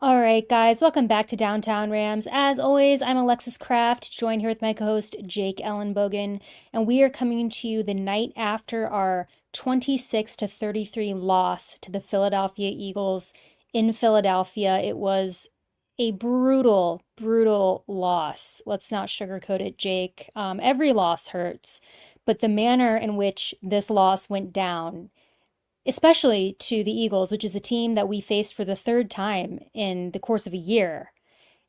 All right, guys, welcome back to Downtown Rams. As always, I'm Alexis Kraft, joined here with my co host Jake Ellenbogen, and we are coming to you the night after our 26 to 33 loss to the Philadelphia Eagles in Philadelphia. It was a brutal, brutal loss. Let's not sugarcoat it, Jake. Every loss hurts, but the manner in which this loss went down, especially to the Eagles, which is a team that we faced for the third time in the course of a year,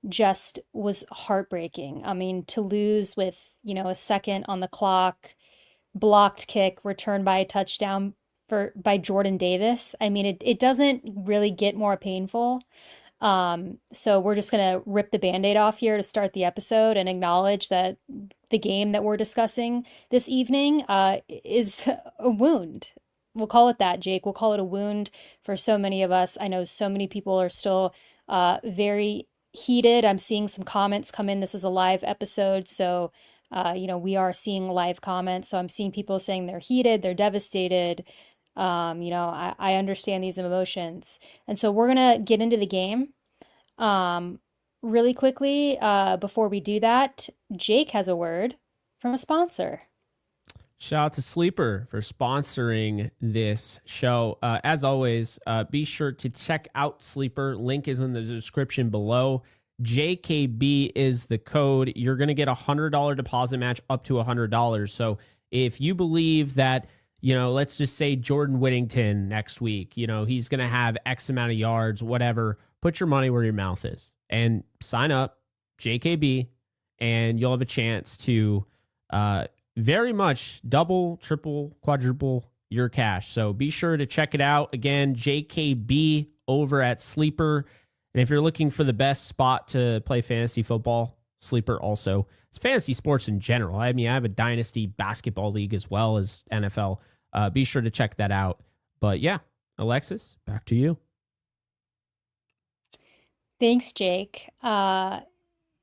just was heartbreaking. I mean, to lose with, a second on the clock, blocked kick, returned by a touchdown by Jordan Davis. I mean, it doesn't really get more painful. So we're just gonna rip the Band-Aid off here to start the episode and acknowledge that the game that we're discussing this evening is a wound. We'll call it that, Jake. We'll call it a wound for so many of us. I know so many people are still very heated. I'm seeing some comments come in. This is a live episode, so we are seeing live comments. So I'm seeing people saying they're heated, they're devastated. I understand these emotions. And so we're gonna get into the game. Really quickly, before we do that, Jake has a word from a sponsor. Shout out to Sleeper for sponsoring this show. As always, be sure to check out Sleeper. Link is in the description below. JKB is the code. You're going to get a $100 deposit match up to $100. So if you believe that, let's just say Jordan Whittington next week, he's going to have X amount of yards, whatever, put your money where your mouth is and sign up, JKB, and you'll have a chance to very much double, triple, quadruple your cash. So be sure to check it out. Again, JKB over at Sleeper. And if you're looking for the best spot to play fantasy football, Sleeper also. It's fantasy sports in general. I mean, I have a dynasty basketball league as well as NFL. Be sure to check that out. But yeah, Alexis, back to you. Thanks, Jake.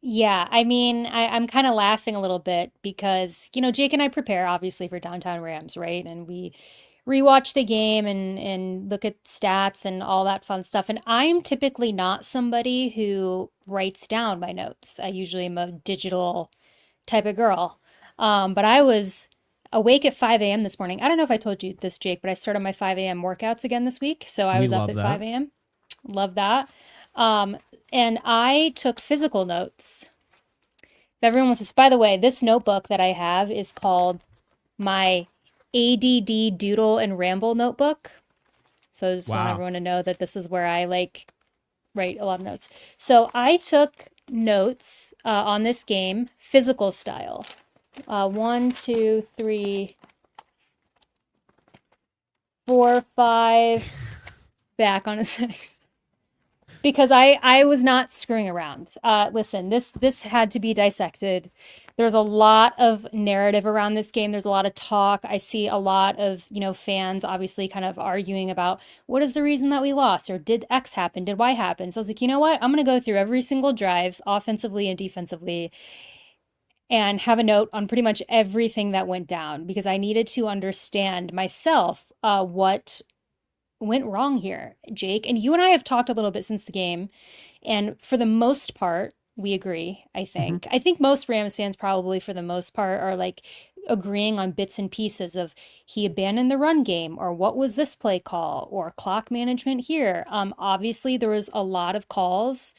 Yeah, I mean, I'm kind of laughing a little bit because, Jake and I prepare obviously for Downtown Rams, right? And we rewatch the game and look at stats and all that fun stuff. And I'm typically not somebody who writes down my notes. I usually am a digital type of girl. But I was awake at 5 a.m. this morning. I don't know if I told you this, Jake, but I started my 5 a.m. workouts again this week. So I We was up love at that. 5 a.m. Love that. And I took physical notes. If everyone wants this, by the way, this notebook that I have is called my ADD Doodle and Ramble notebook. So I just want Wow. everyone to know that this is where I write a lot of notes. So I took notes on this game, physical style. One, two, three, four, five, back on a six. Because I was not screwing around. Listen, this had to be dissected. There's a lot of narrative around this game. There's a lot of talk. I see a lot of, fans obviously kind of arguing about what is the reason that we lost, or did X happen? Did Y happen? So I was like, you know what? I'm going to go through every single drive, offensively and defensively, and have a note on pretty much everything that went down because I needed to understand myself what went wrong here, Jake. And you and I have talked a little bit since the game, and for the most part, we agree, I Mhm. think. I think most Rams fans probably for the most part are like agreeing on bits and pieces of he abandoned the run game, or what was this play call, or clock management here. Obviously there was a lot of calls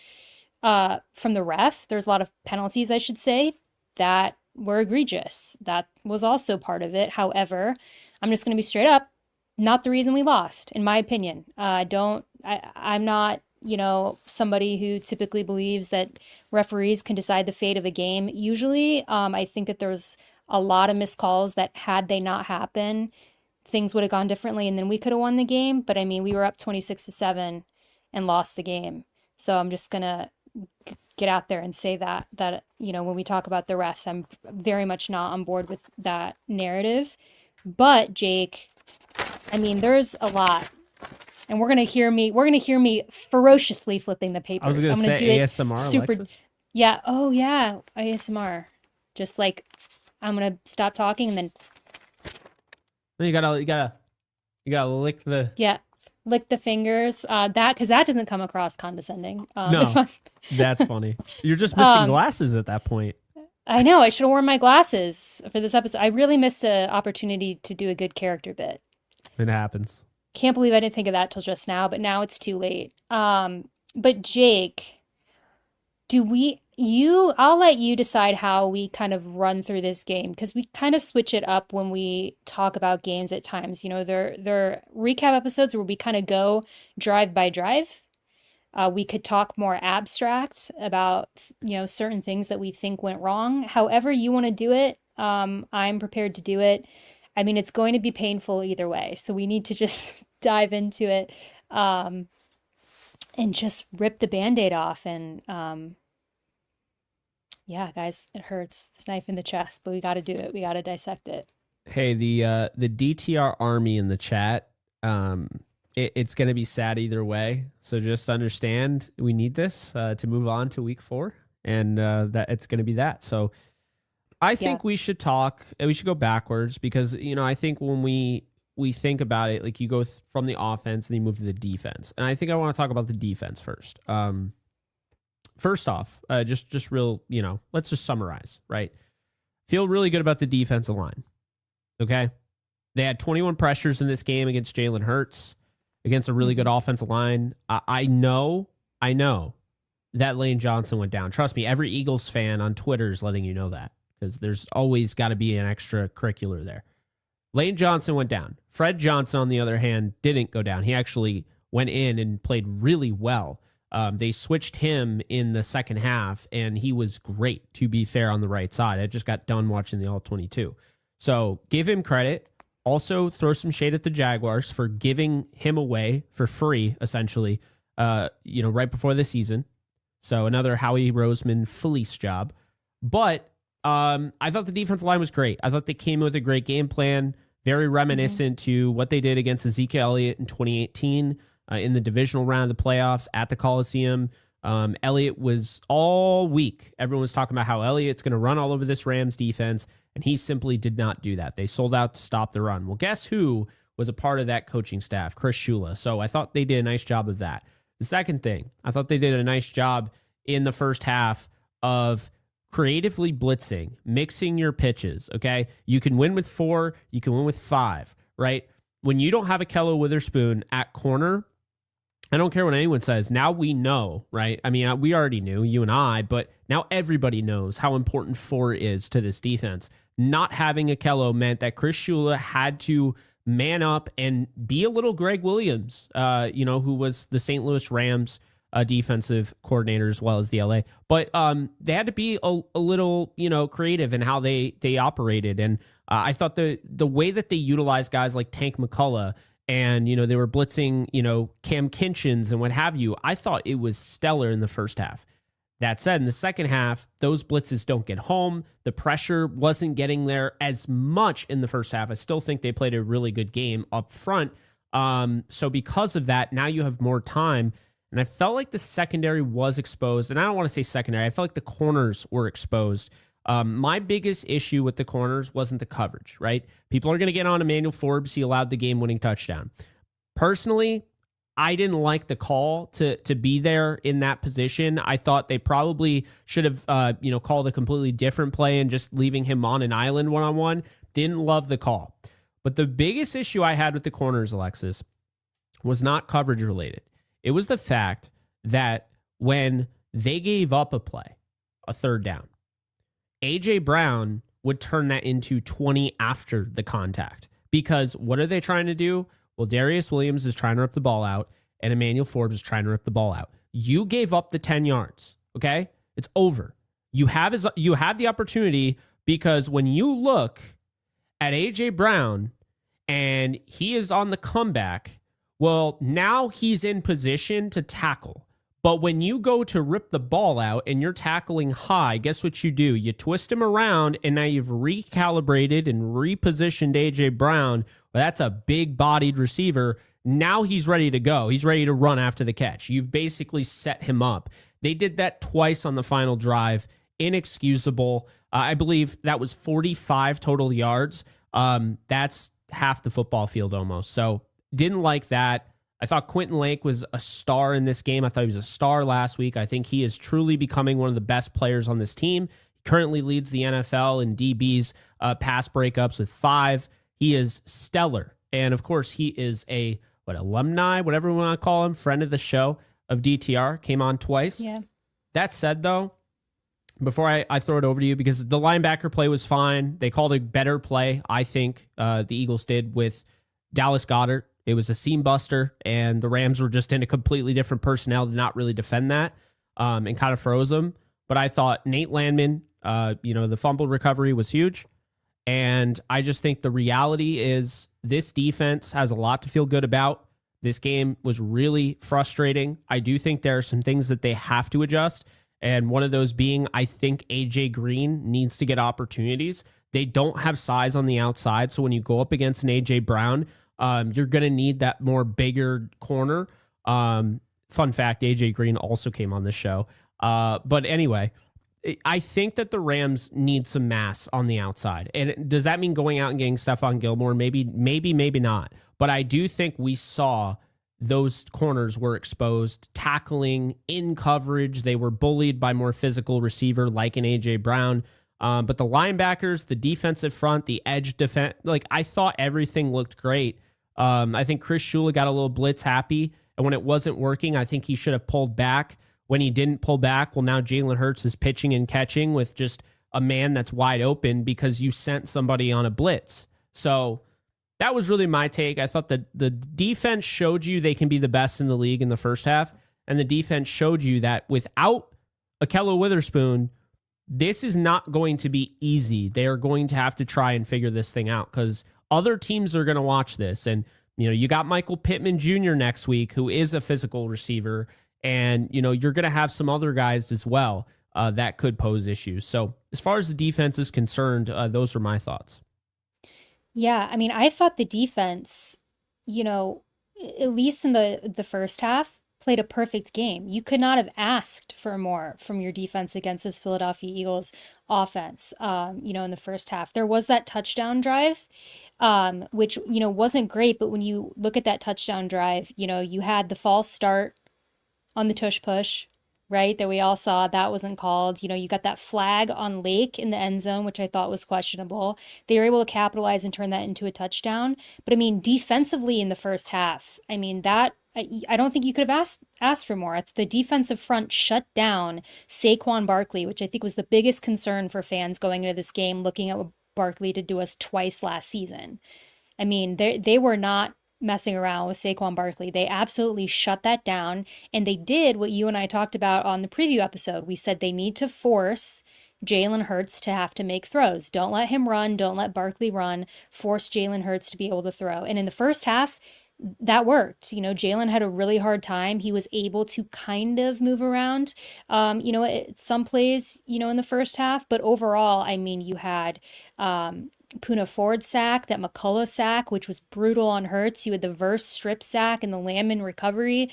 from the ref. There's a lot of penalties, I should say, that were egregious. That was also part of it. However, I'm just going to be straight up, not the reason we lost, in my opinion. I'm not, somebody who typically believes that referees can decide the fate of a game. Usually, I think that there was a lot of missed calls that had they not happened, things would have gone differently and then we could have won the game. But I mean, we were up 26-7 and lost the game. So I'm just gonna get out there and say that when we talk about the refs, I'm very much not on board with that narrative. But Jake, I mean, there's a lot, and we're gonna hear me ferociously flipping the I was papers. going I'm to gonna say do it ASMR, super. Alexis. Yeah. Oh yeah. ASMR. Just like I'm gonna stop talking and then You gotta lick the. yeah, lick the fingers. Because that doesn't come across condescending. If No, I'm, that's funny. You're just missing um, glasses at that point. I know I should have worn my glasses for this episode. I really missed an opportunity to do a good character bit. It happens. Can't believe I didn't think of that till just now, but now it's too late. But Jake, I'll let you decide how we kind of run through this game because we kind of switch it up when we talk about games at times. They're recap episodes where we kind of go drive by drive. We could talk more abstract about, certain things that we think went wrong. However you want to do it, I'm prepared to do it. I mean, it's going to be painful either way, so we need to just dive into it, and just rip the Band-Aid off. And yeah, guys, it hurts. It's a knife in the chest, but we got to do it. We got to dissect it. Hey, the DTR army in the chat. It's going to be sad either way. So just understand we need this to move on to week 4, and that it's going to be that. So I think we should talk. We should go backwards because I think when we think about it, like you go from the offense and you move to the defense, and I think I want to talk about the defense first. First off, just real, let's just summarize. Right, feel really good about the defensive line. Okay, they had 21 pressures in this game against Jalen Hurts. Against a really good offensive line. I know that Lane Johnson went down. Trust me, every Eagles fan on Twitter is letting you know that because there's always got to be an extracurricular there. Lane Johnson went down. Fred Johnson, on the other hand, didn't go down. He actually went in and played really well. They switched him in the second half, and he was great, to be fair, on the right side. I just got done watching the All-22. So give him credit. Also, throw some shade at the Jaguars for giving him away for free, essentially, right before the season. So another Howie Roseman fleece job. But I thought the defensive line was great. I thought they came with a great game plan, very reminiscent to what they did against Ezekiel Elliott in 2018 in the divisional round of the playoffs at the Coliseum. Elliott was all week. Everyone was talking about how Elliott's going to run all over this Rams defense, and he simply did not do that. They sold out to stop the run. Well, guess who was a part of that coaching staff? Chris Shula. So I thought they did a nice job of that. The second thing, I thought they did a nice job in the first half of creatively blitzing, mixing your pitches, okay? You can win with 4, you can win with 5, right? When you don't have a Kello Witherspoon at corner, I don't care what anyone says. Now we know, right? I mean, we already knew, you and I, but now everybody knows how important 4 is to this defense. Not having a Kello meant that Chris Shula had to man up and be a little Greg Williams, who was the St. Louis Rams defensive coordinator as well as the LA. But they had to be a little, creative in how they operated. And I thought the way that they utilized guys like Tank McCullough and, they were blitzing, Cam Kinchins and what have you, I thought it was stellar in the first half. That said, in the second half, those blitzes don't get home. The pressure wasn't getting there as much in the first half. I still think they played a really good game up front. So because of that, now you have more time. And I felt like the secondary was exposed. And I don't want to say secondary. I felt like the corners were exposed. My biggest issue with the corners wasn't the coverage, right? People are going to get on Emmanuel Forbes. He allowed the game-winning touchdown. Personally, I didn't like the call to be there in that position. I thought they probably should have, called a completely different play and just leaving him on an island one-on-one. Didn't love the call. But the biggest issue I had with the corners, Alexis, was not coverage related. It was the fact that when they gave up a play, a third down, A.J. Brown would turn that into 20 after the contact. Because what are they trying to do? Well, Darius Williams is trying to rip the ball out, and Emmanuel Forbes is trying to rip the ball out. You gave up the 10 yards, okay? It's over. You have the opportunity because when you look at A.J. Brown and he is on the comeback, well, now he's in position to tackle. But when you go to rip the ball out and you're tackling high, guess what you do? You twist him around, and now you've recalibrated and repositioned A.J. Brown. Well, that's a big-bodied receiver. Now he's ready to go. He's ready to run after the catch. You've basically set him up. They did that twice on the final drive. Inexcusable. I believe that was 45 total yards. That's half the football field almost. So didn't like that. I thought Quentin Lake was a star in this game. I thought he was a star last week. I think he is truly becoming one of the best players on this team. He currently leads the NFL in DBs pass breakups with 5. He is stellar. And of course, he is a alumni, whatever we want to call him, friend of the show of DTR, came on twice. Yeah. That said, though, before I throw it over to you, because the linebacker play was fine. They called a better play, I think, the Eagles did with Dallas Goedert. It was a seam buster, and the Rams were just in a completely different personnel to not really defend that and kind of froze them. But I thought Nate Landman, the fumble recovery was huge. And I just think the reality is this defense has a lot to feel good about. This game was really frustrating. I do think there are some things that they have to adjust. And one of those being, I think AJ Green needs to get opportunities. They don't have size on the outside. So when you go up against an AJ Brown, you're going to need that more bigger corner. Fun fact, AJ Green also came on this show. But anyway, I think that the Rams need some mass on the outside. And does that mean going out and getting Stephon Gilmore? Maybe not. But I do think we saw those corners were exposed, tackling in coverage. They were bullied by more physical receiver like an AJ Brown. But the linebackers, the defensive front, the edge defense, I thought everything looked great. I think Chris Shula got a little blitz happy. And when it wasn't working, I think he should have pulled back. When he didn't pull back, well, now Jalen Hurts is pitching and catching with just a man that's wide open because you sent somebody on a blitz. So that was really my take. I thought that the defense showed you they can be the best in the league in the first half, and the defense showed you that without Ahkello Witherspoon, this is not going to be easy. They are going to have to try and figure this thing out because other teams are going to watch this. And, you got Michael Pittman Jr. next week, who is a physical receiver, and, you're going to have some other guys as well that could pose issues. So as far as the defense is concerned, those are my thoughts. Yeah, I mean, I thought the defense, at least in the first half, played a perfect game. You could not have asked for more from your defense against this Philadelphia Eagles offense, in the first half. There was that touchdown drive, which, wasn't great, but when you look at that touchdown drive, you had the false start on the tush push, right? That we all saw that wasn't called. You got that flag on Lake in the end zone, which I thought was questionable. They were able to capitalize and turn that into a touchdown. But I mean, defensively in the first half, I mean, that I don't think you could have asked for more. The defensive front shut down Saquon Barkley, which I think was the biggest concern for fans going into this game, looking at what Barkley did to us twice last season. I mean, they were not messing around with Saquon Barkley. They absolutely shut that down, and they did what you and I talked about on the preview episode. We said they need to force Jalen Hurts to have to make throws. Don't let him run. Don't let Barkley run. Force Jalen Hurts to be able to throw. And in the first half, that worked. Jalen had a really hard time. He was able to kind of move around, some plays, in the first half. But overall, I mean, you had Puna Ford sack, that McCullough sack, which was brutal on Hurts. You had the Verse strip sack and the Landman recovery,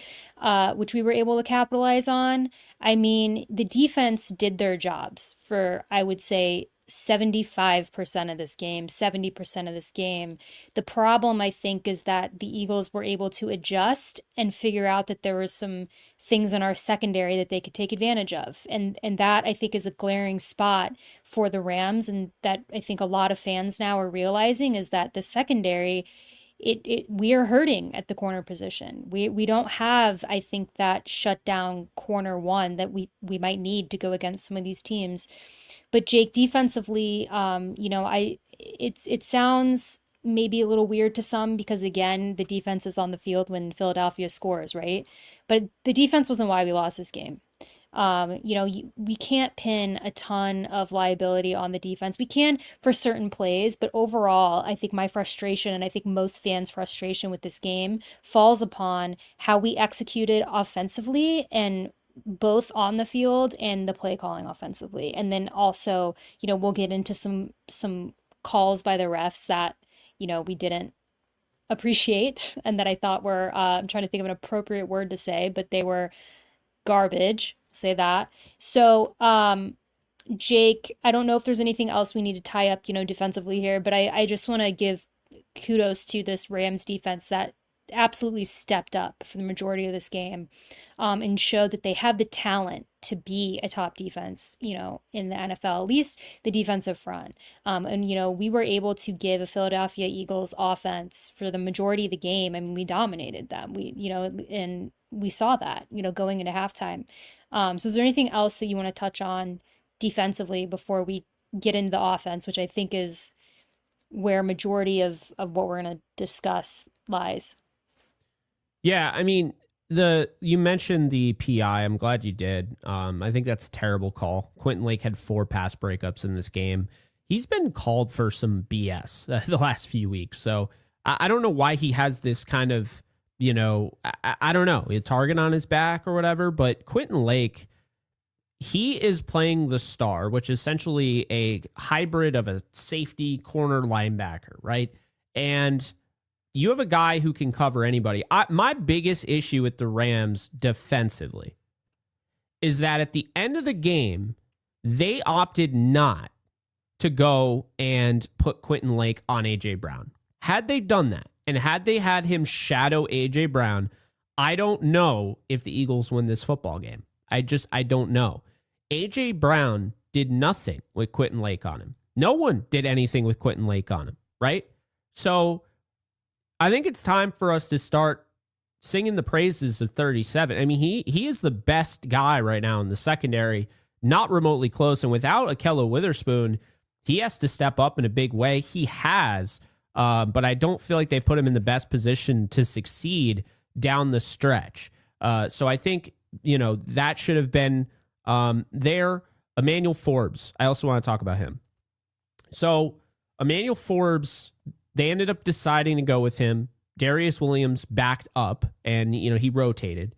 which we were able to capitalize on. I mean, the defense did their jobs for, I would say, 75% of this game, 70% of this game. The problem, I think, is that the Eagles were able to adjust and figure out that there was some things in our secondary that they could take advantage of. And that, I think, is a glaring spot for the Rams, and that I think a lot of fans now are realizing is that the secondary, we are hurting at the corner position. We don't have, I think, that shutdown corner one that we might need to go against some of these teams. But Jake, defensively, it sounds maybe a little weird to some because, again, the defense is on the field when Philadelphia scores, right? But the defense wasn't why we lost this game. We can't pin a ton of liability on the defense. We can for certain plays, but overall, I think my frustration, and I think most fans' frustration with this game, falls upon how we executed offensively, and both on the field and the play calling offensively. And then also, we'll get into some calls by the refs that, we didn't appreciate and that I thought were, I'm trying to think of an appropriate word to say, but they were garbage, say that. So, Jake, I don't know if there's anything else we need to tie up, defensively here, but I just want to give kudos to this Rams defense that absolutely stepped up for the majority of this game, and showed that they have the talent to be a top defense, in the NFL, at least the defensive front. And, we were able to give a Philadelphia Eagles offense for the majority of the game. I mean, we dominated them. And we saw that, going into halftime. So is there anything else that you want to touch on defensively before we get into the offense, which I think is where majority of what we're going to discuss lies? Yeah, I mean, the you mentioned the PI. I'm glad you did. I think that's a terrible call. Quentin Lake had 4 pass breakups in this game. He's been called for some BS the last few weeks. So I don't know why he has this kind of, I don't know, a target on his back or whatever. But Quentin Lake, he is playing the star, which is essentially a hybrid of a safety corner linebacker, right? And you have a guy who can cover anybody. My biggest issue with the Rams defensively is that at the end of the game, they opted not to go and put Quentin Lake on A.J. Brown. Had they done that, and had they had him shadow A.J. Brown, I don't know if the Eagles win this football game. I don't know. A.J. Brown did nothing with Quentin Lake on him. No one did anything with Quentin Lake on him, right? So I think it's time for us to start singing the praises of 37. I mean, he is the best guy right now in the secondary, not remotely close. And without Akello Witherspoon, he has to step up in a big way. He has, but I don't feel like they put him in the best position to succeed down the stretch. So I think, that should have been there. Emmanuel Forbes, I also want to talk about him. So Emmanuel Forbes, they ended up deciding to go with him. Darius Williams backed up and, he rotated.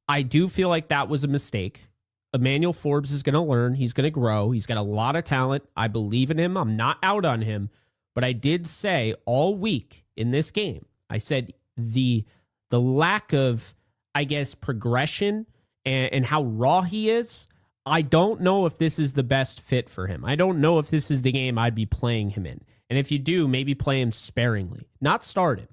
I do feel like that was a mistake. Emmanuel Forbes is going to learn. He's going to grow. He's got a lot of talent. I believe in him. I'm not out on him. But I did say all week in this game, I said the lack of, I guess, progression and how raw he is, I don't know if this is the best fit for him. I don't know if this is the game I'd be playing him in. And if you do, maybe play him sparingly, not start him.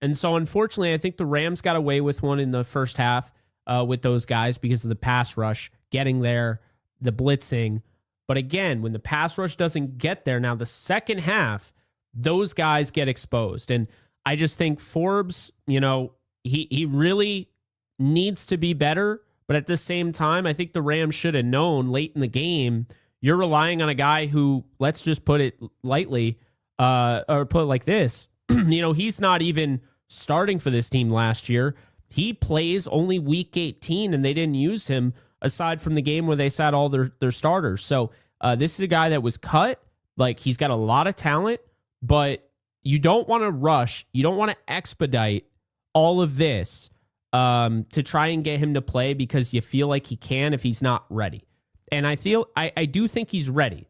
And so, unfortunately, I think the Rams got away with one in the first half with those guys because of the pass rush getting there, the blitzing. But again, when the pass rush doesn't get there, now the second half, those guys get exposed. And I just think Forbes, he really needs to be better. But at the same time, I think the Rams should have known late in the game, you're relying on a guy who, let's just put it lightly, or put it like this, he's not even starting for this team last year. He plays only week 18, and they didn't use him aside from the game where they sat all their starters. So this is a guy that was cut. Like, he's got a lot of talent, but you don't want to rush. You don't want to expedite all of this to try and get him to play because you feel like he can if he's not ready. And I do think he's ready.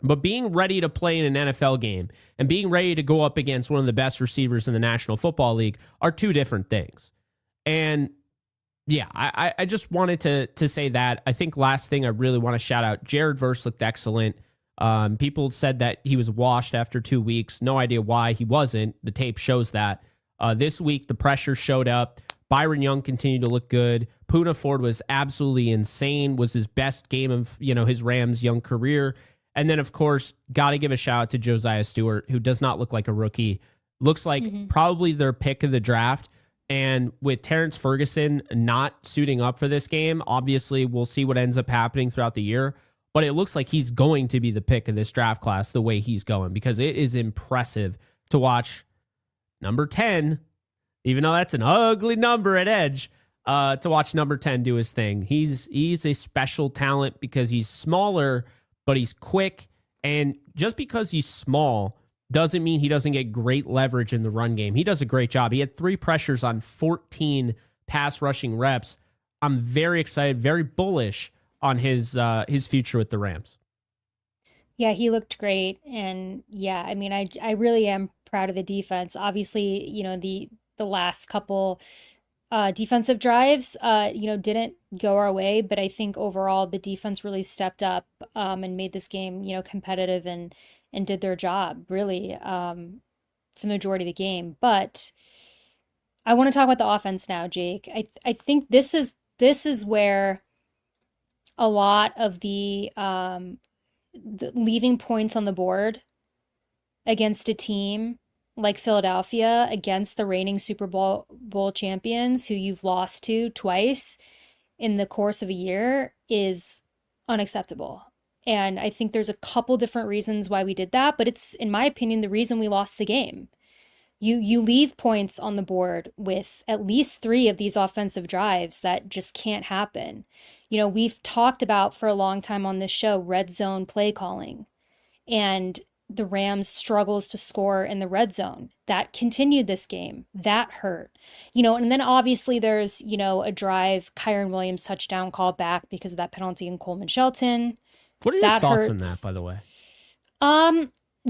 But being ready to play in an NFL game and being ready to go up against one of the best receivers in the National Football League are two different things. And yeah, I just wanted to say that. I think last thing I really want to shout out, Jared Verse looked excellent. People said that he was washed after 2 weeks. No idea why he wasn't. The tape shows that. This week, the pressure showed up. Byron Young continued to look good. Poona Ford was absolutely insane, was his best game of, his Rams young career. And then, of course, got to give a shout out to Josiah Stewart, who does not look like a rookie. Looks like probably their pick of the draft. And with Terrence Ferguson not suiting up for this game, obviously we'll see what ends up happening throughout the year. But it looks like he's going to be the pick of this draft class the way he's going, because it is impressive to watch number 10, even though that's an ugly number at edge, to watch number 10 do his thing. He's a special talent because he's smaller, but he's quick. And just because he's small doesn't mean he doesn't get great leverage in the run game. He does a great job. He had 3 pressures on 14 pass rushing reps. I'm very excited, very bullish on his future with the Rams. Yeah, he looked great. And yeah, I mean, I really am proud of the defense. Obviously, the last couple defensive drives, didn't go our way, but I think overall the defense really stepped up and made this game, competitive and did their job really for the majority of the game. But I want to talk about the offense now, Jake. I think this is where a lot of the leaving points on the board against a team like Philadelphia, against the reigning Super Bowl champions who you've lost to twice in the course of a year, is unacceptable. And I think there's a couple different reasons why we did that, but it's, in my opinion, the reason we lost the game. You leave points on the board with at least three of these offensive drives that just can't happen. We've talked about for a long time on this show red zone play calling, and the Rams struggles to score in the red zone. That continued this game. That hurt. And then obviously there's, a drive, Kyron Williams touchdown call back because of that penalty in Coleman Shelton. What are your That thoughts on hurts. that, by the way?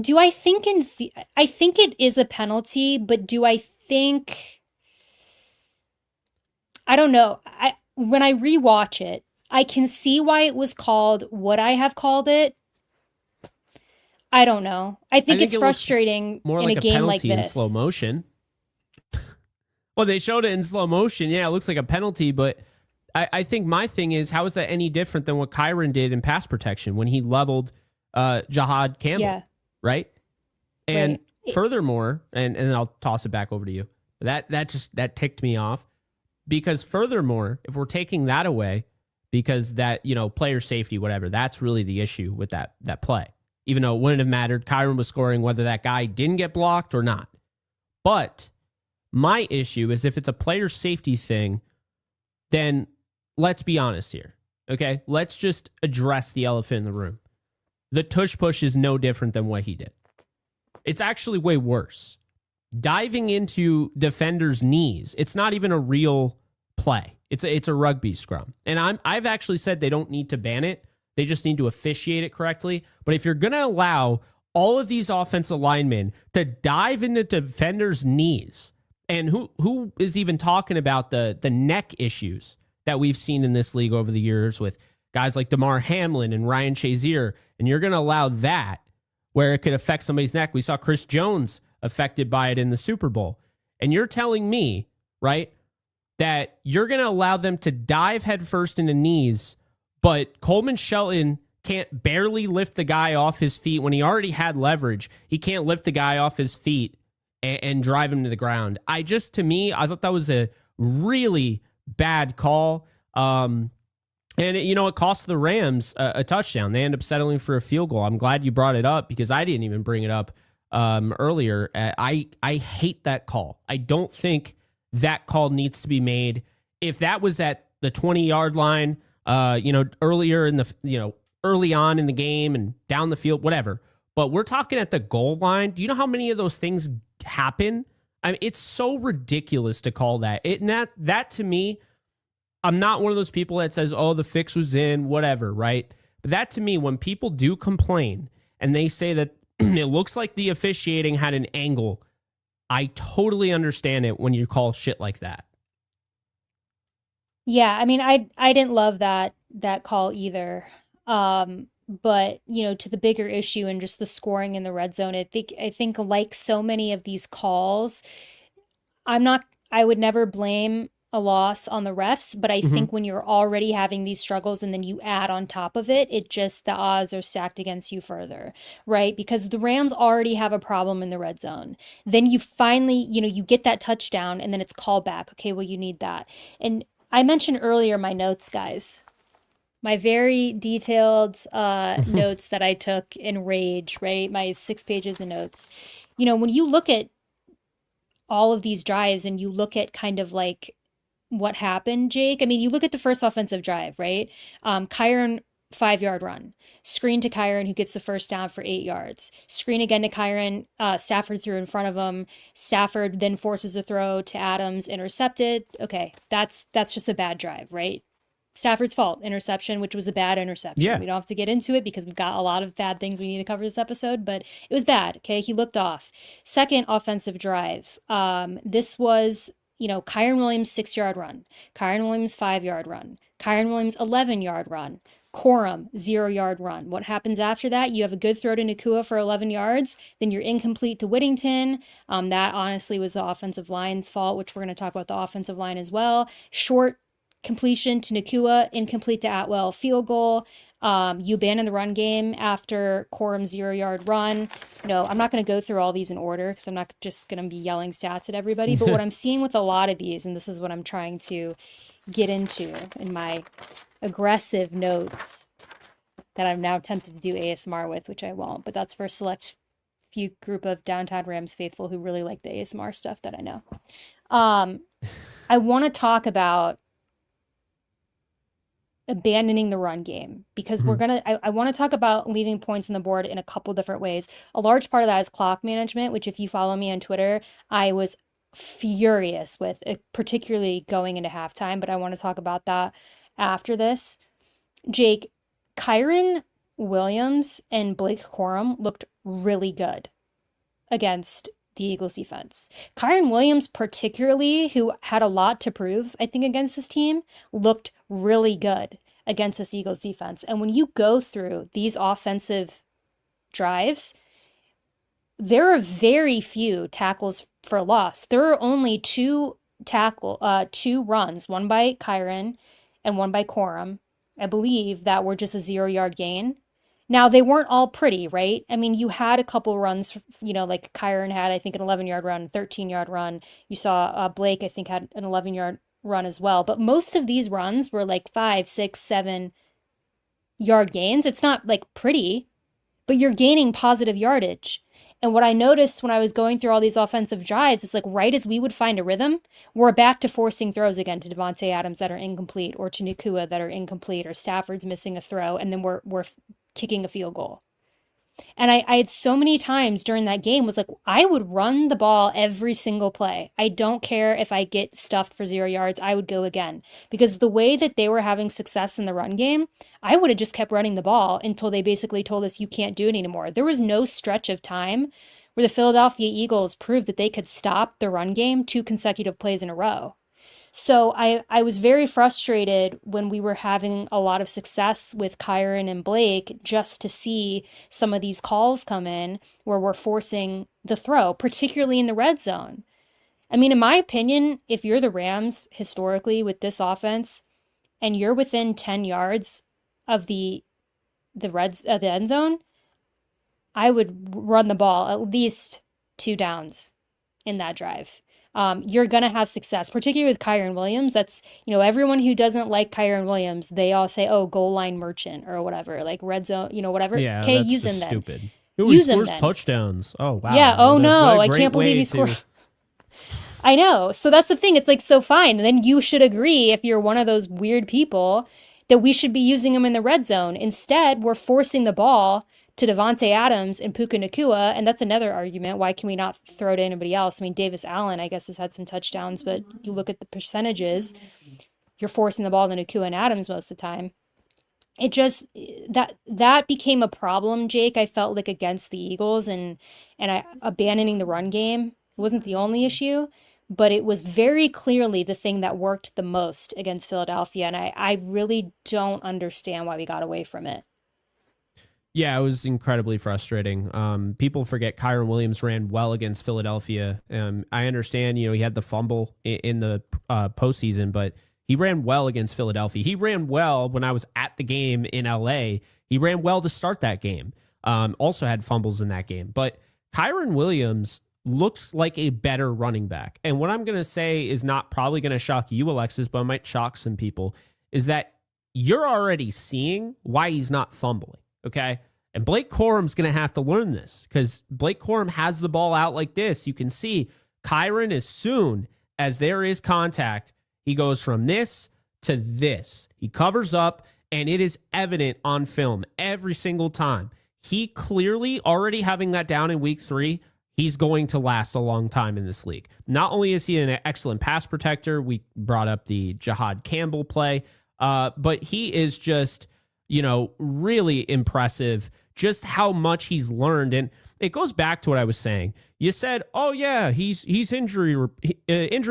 Do I think I think it is a penalty, but do I think, I don't know. When I rewatch it, I can see why it was called what I have called it. I don't know. I I think think it's it looks frustrating more in a like a game like penalty in slow this. motion. Well, they showed it in slow motion. Yeah, it looks like a penalty, but I think my thing is, how is that any different than what Kyron did in pass protection when he leveled Jahad Campbell, Yeah, right? And right. furthermore, and I'll toss it back over to you. That ticked me off, because furthermore, if we're taking that away, because that, player safety, whatever, that's really the issue with that play. Even though it wouldn't have mattered, Kyron was scoring whether that guy didn't get blocked or not. But my issue is, if it's a player safety thing, then let's be honest here. Okay? Let's just address the elephant in the room. The tush push is no different than what he did. It's actually way worse. Diving into defenders' knees, it's not even a real play. It's a rugby scrum. And I've actually said they don't need to ban it. They just need to officiate it correctly. But if you're going to allow all of these offensive linemen to dive into defenders' knees, and who is even talking about the neck issues that we've seen in this league over the years with guys like Damar Hamlin and Ryan Shazier, and you're going to allow that where it could affect somebody's neck. We saw Chris Jones affected by it in the Super Bowl. And you're telling me, right, that you're going to allow them to dive headfirst into knees, but Coleman Shelton can't barely lift the guy off his feet when he already had leverage. He can't lift the guy off his feet and drive him to the ground. To me, I thought that was a really bad call. And it cost the Rams a touchdown. They end up settling for a field goal. I'm glad you brought it up, because I didn't even bring it up earlier. I hate that call. I don't think that call needs to be made. If that was at the 20-yard line, earlier in the, early on in the game and down the field, whatever. But we're talking at the goal line. Do you know how many of those things happen? I mean, it's so ridiculous to call that. That to me, I'm not one of those people that says, oh, the fix was in, whatever, right? But that to me, when people do complain and they say that it looks like the officiating had an angle, I totally understand it when you call shit like that. Yeah, I mean, I didn't love that call either. But to the bigger issue and just the scoring in the red zone, I think like so many of these calls, I would never blame a loss on the refs, but I Mm-hmm. think when you're already having these struggles and then you add on top of it, the odds are stacked against you further, right? Because the Rams already have a problem in the red zone. Then you finally, you get that touchdown and then it's called back. Okay, well, you need that. And I mentioned earlier my notes, guys. My very detailed notes that I took in Rage, right? My 6 pages of notes. When you look at all of these drives and you look at kind of like what happened, Jake. I mean, you look at the first offensive drive, right? Kyron, 5 yard run. Screen to Kyron, who gets the first down for 8 yards. Screen again to Kyron. Stafford threw in front of him. Stafford then forces a throw to Adams, intercepted. Okay, that's just a bad drive, right? Stafford's fault, interception, which was a bad interception. Yeah. We don't have to get into it because we've got a lot of bad things we need to cover this episode, but it was bad. Okay, he looked off. Second offensive drive. This was, Kyron Williams 6 yard run, Kyron Williams 5 yard run, Kyron Williams, 11-yard run. Corum, 0-yard run. What happens after that? You have a good throw to Nakua for 11 yards. Then you're incomplete to Whittington. That honestly was the offensive line's fault, which we're going to talk about the offensive line as well. Short completion to Nakua, incomplete to Atwell, field goal. You abandon the run game after Corum's 0-yard run. No, I'm not going to go through all these in order because I'm not just going to be yelling stats at everybody. But what I'm seeing with a lot of these, and this is what I'm trying to get into in my aggressive notes that I'm now tempted to do ASMR with, which I won't, but that's for a select few group of Downtown Rams faithful who really like the ASMR stuff that I know. I want to talk about abandoning the run game because I want to talk about leaving points on the board in a couple different ways. A large part of that is clock management, which if you follow me on Twitter, I was furious with, particularly going into halftime, but I want to talk about that after this. Jake, Kyron Williams and Blake Corum looked really good against the Eagles defense. Kyron Williams particularly, who had a lot to prove, I think, against this team, looked really good against this Eagles defense. And when you go through these offensive drives, there are very few tackles for loss. There are only two runs, one by Kyron and one by Corum, I believe, that were just a 0-yard gain. Now, they weren't all pretty, right? I mean, you had a couple runs, like Kyron had, I think, an 11-yard run, 13-yard run. You saw Blake, I think, had an 11-yard run as well. But most of these runs were like 5, 6, 7-yard gains. It's not like pretty, but you're gaining positive yardage. And what I noticed when I was going through all these offensive drives is like right as we would find a rhythm, we're back to forcing throws again to Devontae Adams that are incomplete, or to Nakua that are incomplete, or Stafford's missing a throw, and then we're kicking a field goal. And I had so many times during that game was like, I would run the ball every single play. I don't care if I get stuffed for 0 yards, I would go again. Because the way that they were having success in the run game, I would have just kept running the ball until they basically told us you can't do it anymore. There was no stretch of time where the Philadelphia Eagles proved that they could stop the run game 2 consecutive plays in a row. So I was very frustrated when we were having a lot of success with Kyron and Blake just to see some of these calls come in where we're forcing the throw, particularly in the red zone. I mean, in my opinion, if you're the Rams historically with this offense and you're within 10 yards of the end zone, I would run the ball at least 2 downs in that drive. You're going to have success, particularly with Kyron Williams. That's, everyone who doesn't like Kyron Williams, they all say, oh, goal line merchant or whatever, like red zone, whatever. Yeah, okay, that's use him just then. stupid. Use he him scores then. touchdowns. Oh, wow. Yeah, oh no, I great can't believe way he scored. to- I know. So that's the thing. It's like, so fine. And then you should agree, if you're one of those weird people, that we should be using him in the red zone. Instead, we're forcing the ball to Devontae Adams and Puka Nakua, and that's another argument. Why can we not throw to anybody else? I mean, Davis Allen, I guess, has had some touchdowns, but you look at the percentages, you're forcing the ball to Nakua and Adams most of the time. It just, that became a problem, Jake, I felt like, against the Eagles, and abandoning the run game. It wasn't the only issue, but it was very clearly the thing that worked the most against Philadelphia, and I really don't understand why we got away from it. Yeah, it was incredibly frustrating. People forget Kyron Williams ran well against Philadelphia. I understand, he had the fumble in the postseason, but he ran well against Philadelphia. He ran well when I was at the game in LA. He ran well to start that game. Also had fumbles in that game. But Kyron Williams looks like a better running back. And what I'm going to say is not probably going to shock you, Alexis, but it might shock some people, is that you're already seeing why he's not fumbling. Okay. And Blake Corum's going to have to learn this because Blake Corum has the ball out like this. You can see Kyron, as soon as there is contact, he goes from this to this. He covers up, and it is evident on film every single time. He clearly, already having that down in week 3, he's going to last a long time in this league. Not only is he an excellent pass protector, we brought up the Jahad Campbell play, but he is just, really impressive just how much he's learned. And it goes back to what I was saying. You said, oh yeah, he's injury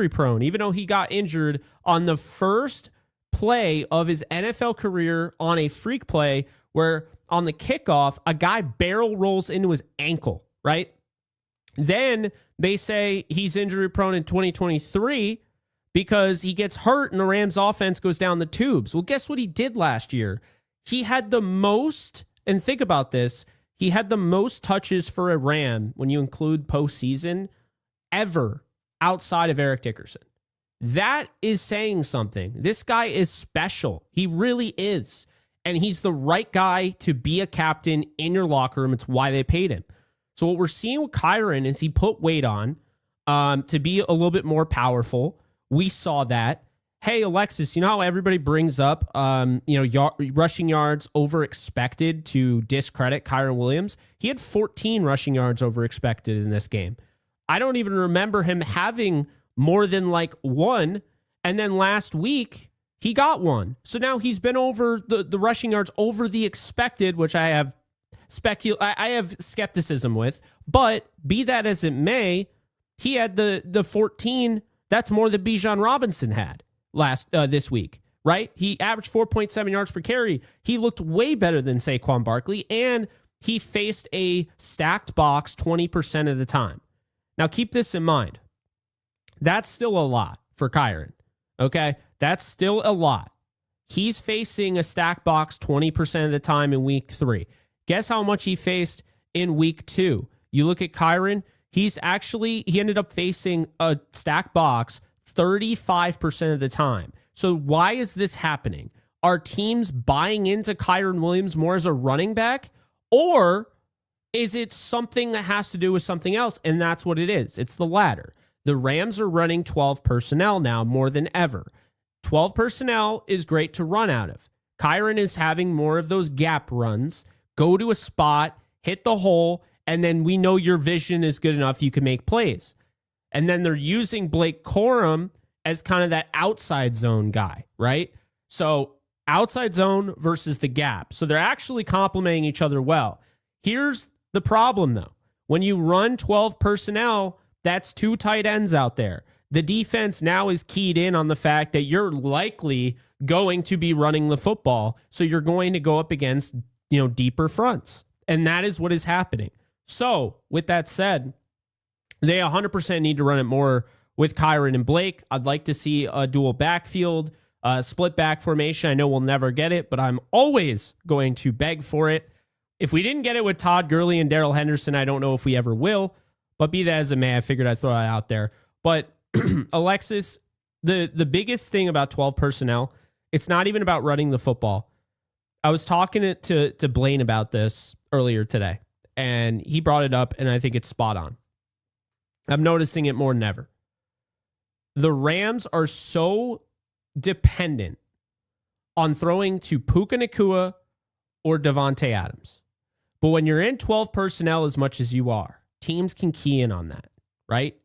prone, even though he got injured on the first play of his NFL career on a freak play where on the kickoff, a guy barrel rolls into his ankle, right? Then they say he's injury prone in 2023 because he gets hurt and the Rams offense goes down the tubes. Well, guess what he did last year? He had the most, and think about this, he had the most touches for a Ram when you include postseason ever outside of Eric Dickerson. That is saying something. This guy is special. He really is. And he's the right guy to be a captain in your locker room. It's why they paid him. So what we're seeing with Kyren is he put weight on to be a little bit more powerful. We saw that. Hey, Alexis, you know how everybody brings up rushing yards over expected to discredit Kyren Williams? He had 14 rushing yards over expected in this game. I don't even remember him having more than like one. And then last week, he got one. So now he's been over the rushing yards over the expected, which I have skepticism with. But be that as it may, he had the 14. That's more than Bijan Robinson had this week, right? He averaged 4.7 yards per carry. He looked way better than Saquon Barkley, and he faced a stacked box 20% of the time. Now, keep this in mind. That's still a lot for Kyren, okay? That's still a lot. He's facing a stacked box 20% of the time in week 3. Guess how much he faced in week 2? You look at Kyren, he ended up facing a stacked box 35% of the time. So why is this happening? Are teams buying into Kyren Williams more as a running back? Or is it something that has to do with something else? And that's what it is. It's the latter. The Rams are running 12 personnel now more than ever. 12 personnel is great to run out of. Kyren is having more of those gap runs. Go to a spot, hit the hole, and then we know your vision is good enough you can make plays. And then they're using Blake Corum as kind of that outside zone guy, right? So outside zone versus the gap. So they're actually complementing each other well. Here's the problem, though. When you run 12 personnel, that's 2 tight ends out there. The defense now is keyed in on the fact that you're likely going to be running the football. So you're going to go up against, deeper fronts. And that is what is happening. So with that said, they 100% need to run it more with Kyren and Blake. I'd like to see a dual backfield, split back formation. I know we'll never get it, but I'm always going to beg for it. If we didn't get it with Todd Gurley and Darrell Henderson, I don't know if we ever will. But be that as it may, I figured I'd throw that out there. But Alexis, the biggest thing about 12 personnel, it's not even about running the football. I was talking to Blaine about this earlier today, and he brought it up, and I think it's spot on. I'm noticing it more than ever. The Rams are so dependent on throwing to Puka Nacua or Devontae Adams. But when you're in 12 personnel as much as you are, teams can key in on that, right?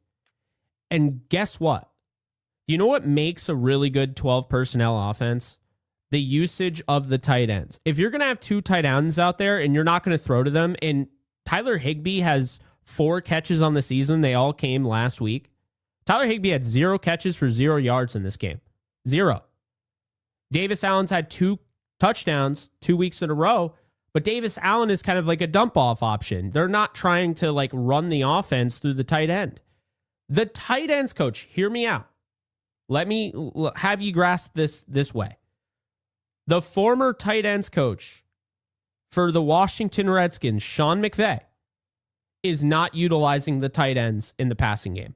And guess what? You know what makes a really good 12 personnel offense? The usage of the tight ends. If you're going to have 2 tight ends out there and you're not going to throw to them, and Tyler Higbee has 4 catches on the season, they all came last week. Tyler Higbee had 0 catches for 0 yards in this game. 0. Davis Allen's had 2 touchdowns 2 weeks in a row, but Davis Allen is kind of like a dump-off option. They're not trying to run the offense through the tight end. The tight ends coach, hear me out. Let me have you grasp this way. The former tight ends coach for the Washington Redskins, Sean McVay, is not utilizing the tight ends in the passing game.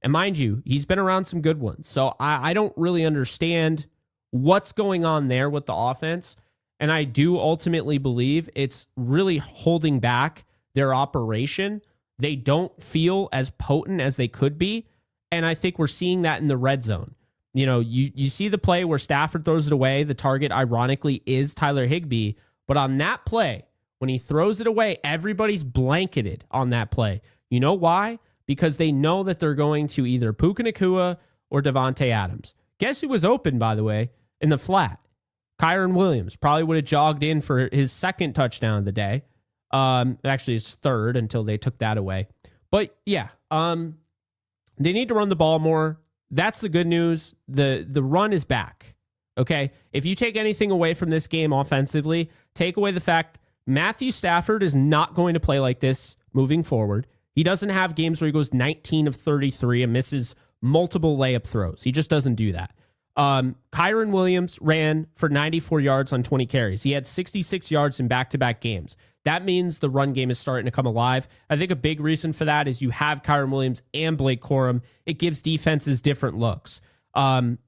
And mind you, he's been around some good ones. So I don't really understand what's going on there with the offense. And I do ultimately believe it's really holding back their operation. They don't feel as potent as they could be. And I think we're seeing that in the red zone. You see the play where Stafford throws it away. The target, ironically, is Tyler Higbee. But on that play, when he throws it away, everybody's blanketed on that play. You know why? Because they know that they're going to either Puka Nacua or Devontae Adams. Guess who was open, by the way, in the flat? Kyren Williams probably would have jogged in for his 2nd touchdown of the day. Actually, his 3rd until they took that away. But yeah, they need to run the ball more. That's the good news. The run is back. Okay. If you take anything away from this game offensively, take away the fact Matthew Stafford is not going to play like this moving forward. He doesn't have games where he goes 19 of 33 and misses multiple layup throws. He just doesn't do that. Kyron Williams ran for 94 yards on 20 carries. He had 66 yards in back-to-back games. That means the run game is starting to come alive. I think a big reason for that is you have Kyron Williams and Blake Corum. It gives defenses different looks.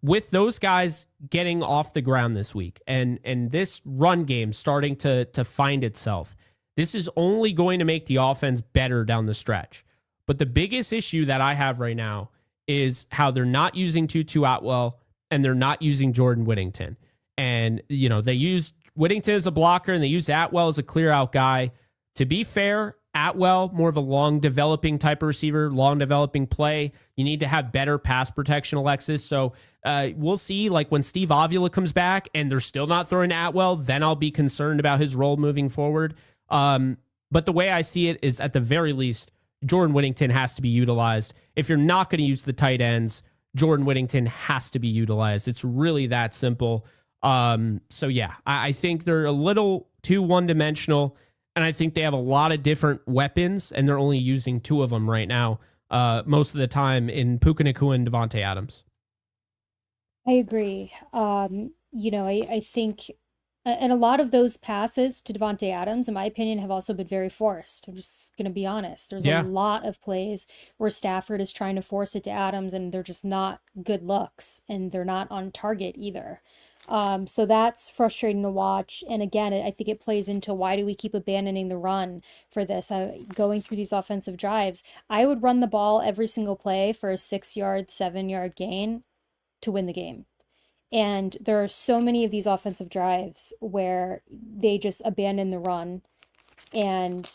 With those guys getting off the ground this week and this run game starting to find itself, this is only going to make the offense better down the stretch. But the biggest issue that I have right now is how they're not using Tutu Atwell and they're not using Jordan Whittington. And, you know, they use Whittington as a blocker and they use Atwell as a clear out guy. To be fair, Atwell, more of a long developing type of receiver, long developing play. You need to have better pass protection, Alexis. So we'll see, like when Steve Avila comes back and they're still not throwing Atwell, then I'll be concerned about his role moving forward. But the way I see it is at the very least, Jordan Whittington has to be utilized. If you're not going to use the tight ends, Jordan Whittington has to be utilized. It's really that simple. So yeah, I think they're a little too one-dimensional, and I think they have a lot of different weapons, and they're only using two of them right now, most of the time in Puka Nacua and Devontae Adams. I agree. I think, and a lot of those passes to Devontae Adams, in my opinion, have also been very forced. I'm just going to be honest. There's a Yeah. lot of plays where Stafford is trying to force it to Adams, and they're just not good looks, and they're not on target either. So that's frustrating to watch. And again, I think it plays into why do we keep abandoning the run for this? Going through these offensive drives, I would run the ball every single play for a 6 yard, 7 yard gain to win the game. And there are so many of these offensive drives where they just abandon the run. And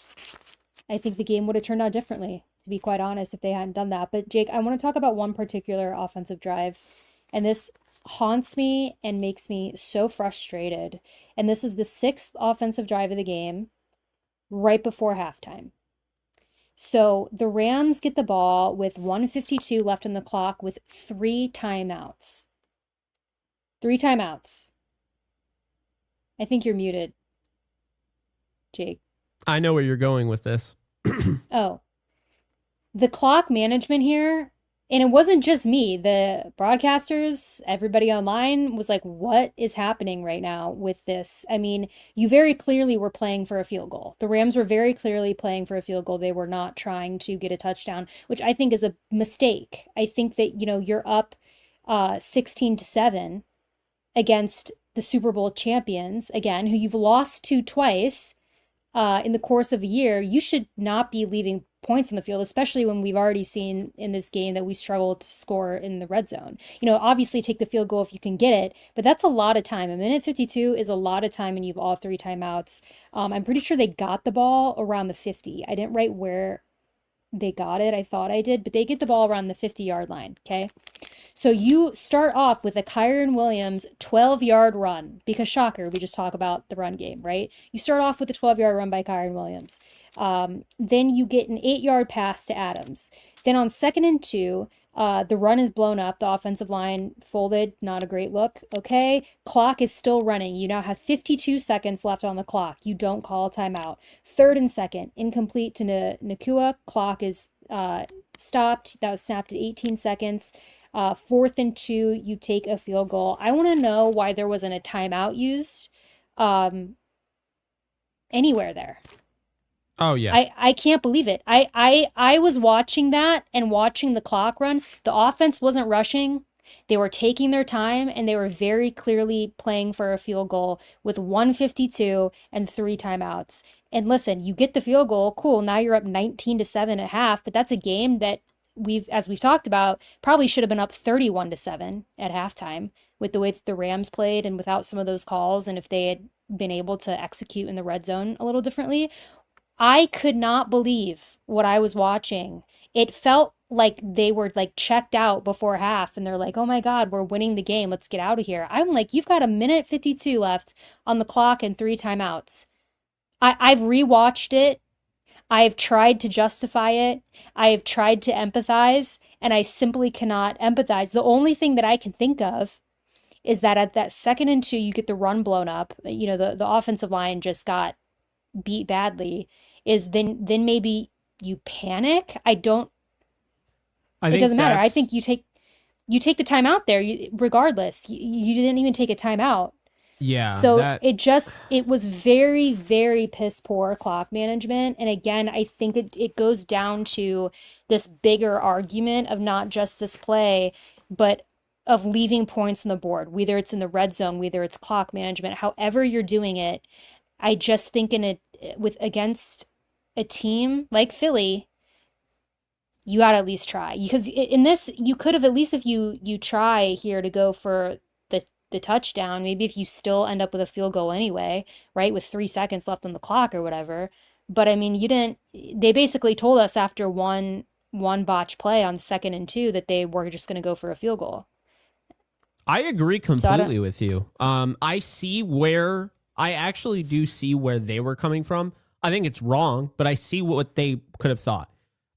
I think the game would have turned out differently, to be quite honest, if they hadn't done that. But Jake, I want to talk about one particular offensive drive. And this haunts me and makes me so frustrated. And this is the sixth offensive drive of the game, right before halftime. So the Rams get the ball with 1:52 left on the clock with 3 timeouts. 3 timeouts. I think you're muted, Jake. I know where you're going with this. Oh, the clock management here, and it wasn't just me, the broadcasters, everybody online was like, what is happening right now with this? I mean, you very clearly were playing for a field goal. The Rams were very clearly playing for a field goal. They were not trying to get a touchdown, which I think is a mistake. I think that, you're up 16-7 against the Super Bowl champions, again, who you've lost to twice in the course of a year. You should not be leaving points in the field, especially when we've already seen in this game that we struggle to score in the red zone. Obviously take the field goal if you can get it, but that's a lot of time. A minute 52 is a lot of time, and you've all 3 timeouts. I'm pretty sure they got the ball around the 50. I didn't write where they got it. I thought I did, but they get the ball around the 50-yard line, okay? So you start off with a Kyron Williams 12-yard run, because shocker, we just talk about the run game, right? You start off with a 12-yard run by Kyron Williams. Then you get an 8-yard pass to Adams. Then on 2nd and 2, the run is blown up. The offensive line folded. Not a great look. Okay. Clock is still running. You now have 52 seconds left on the clock. You don't call a timeout. 3rd and 2, incomplete to Nacua. Clock is stopped. That was snapped at 18 seconds. 4th and 2, you take a field goal. I want to know why there wasn't a timeout used anywhere there. Oh yeah. I can't believe it. I was watching that and watching the clock run. The offense wasn't rushing. They were taking their time, and they were very clearly playing for a field goal with 1:52 and 3 timeouts. And listen, you get the field goal, cool. Now you're up 19-7 at half, but that's a game that as we've talked about, probably should have been up 31-7 at halftime with the way that the Rams played and without some of those calls, and if they had been able to execute in the red zone a little differently. I could not believe what I was watching. It felt like they were like checked out before half, and they're like, oh my God, we're winning the game. Let's get out of here. I'm like, you've got a minute 52 left on the clock and 3 timeouts. I've rewatched it. I've tried to justify it. I have tried to empathize, and I simply cannot empathize. The only thing that I can think of is that at that 2nd and 2, you get the run blown up. The offensive line just got beat badly. Is then maybe you panic. I It think doesn't matter. I think that's you take the timeout there, regardless. You didn't even take a timeout. yeah, So that it was very, very piss poor clock management. And again, I think it goes down to this bigger argument of not just this play, but of leaving points on the board, whether it's in the red zone, whether it's clock management, however you're doing it. I just think in it with against a team like Philly, you got to at least try, because in this you could have, at least if you try here to go for the touchdown, maybe if you still end up with a field goal anyway, right, with 3 seconds left on the clock or whatever. But I mean, you didn't. They basically told us after one botch play on 2nd and 2 that they were just going to go for a field goal. I agree So I don't. completely with you. I actually do see where they were coming from. I think it's wrong, but I see what they could have thought.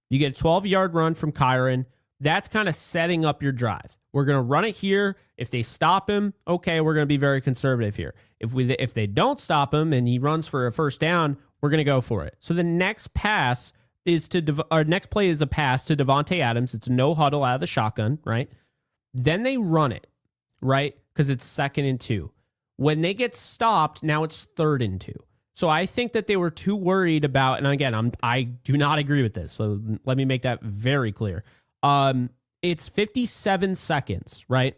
You get a 12-yard run from Kyron. That's kind of setting up your drive. We're going to run it here. If they stop him, okay, we're going to be very conservative here. If they don't stop him and he runs for a first down, we're going to go for it. So the next pass is our next play is a pass to Devontae Adams. It's no huddle out of the shotgun, right? Then they run it, right? Because it's 2nd and 2. When they get stopped, now it's 3rd and 2. So I think that they were too worried about, and again, I do not agree with this. So let me make that very clear. It's 57 seconds, right?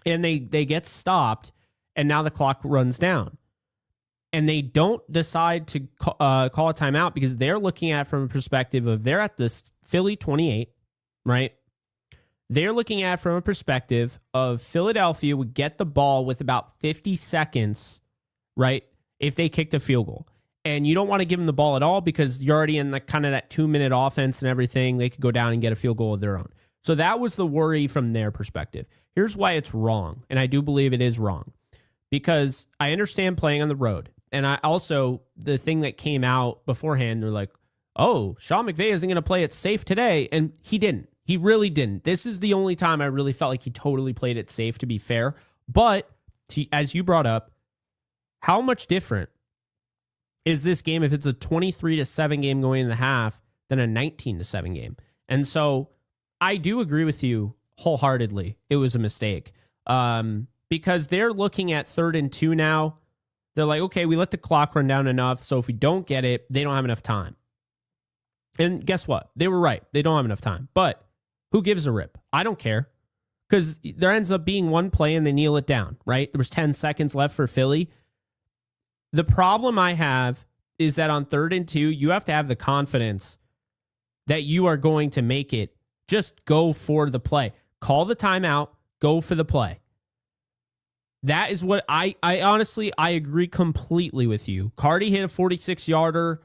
And they get stopped, and now the clock runs down. And they don't decide to call a timeout because they're looking at it from a perspective of they're at this Philly 28, right? They're looking at it from a perspective of Philadelphia would get the ball with about 50 seconds, right, if they kicked a field goal. And you don't want to give them the ball at all because you're already in the kind of that 2-minute offense and everything. They could go down and get a field goal of their own. So that was the worry from their perspective. Here's why it's wrong, and I do believe it is wrong, because I understand playing on the road. And I also, the thing that came out beforehand, they're like, oh, Sean McVay isn't going to play it safe today. And he didn't. He really didn't. This is the only time I really felt like he totally played it safe, to be fair. But as you brought up, how much different is this game if it's a 23-7 game going in the half than a 19-7 game? And so I do agree with you wholeheartedly. It was a mistake because they're looking at 3rd and 2 now. They're like, okay, we let the clock run down enough, so if we don't get it, they don't have enough time. And guess what? They were right. They don't have enough time. But who gives a rip? I don't care, because there ends up being one play and they kneel it down, right? There was 10 seconds left for Philly. The problem I have is that on 3rd and 2, you have to have the confidence that you are going to make it. Just go for the play. Call the timeout. Go for the play. That is what I honestly, I agree completely with you. Cardi hit a 46-yarder.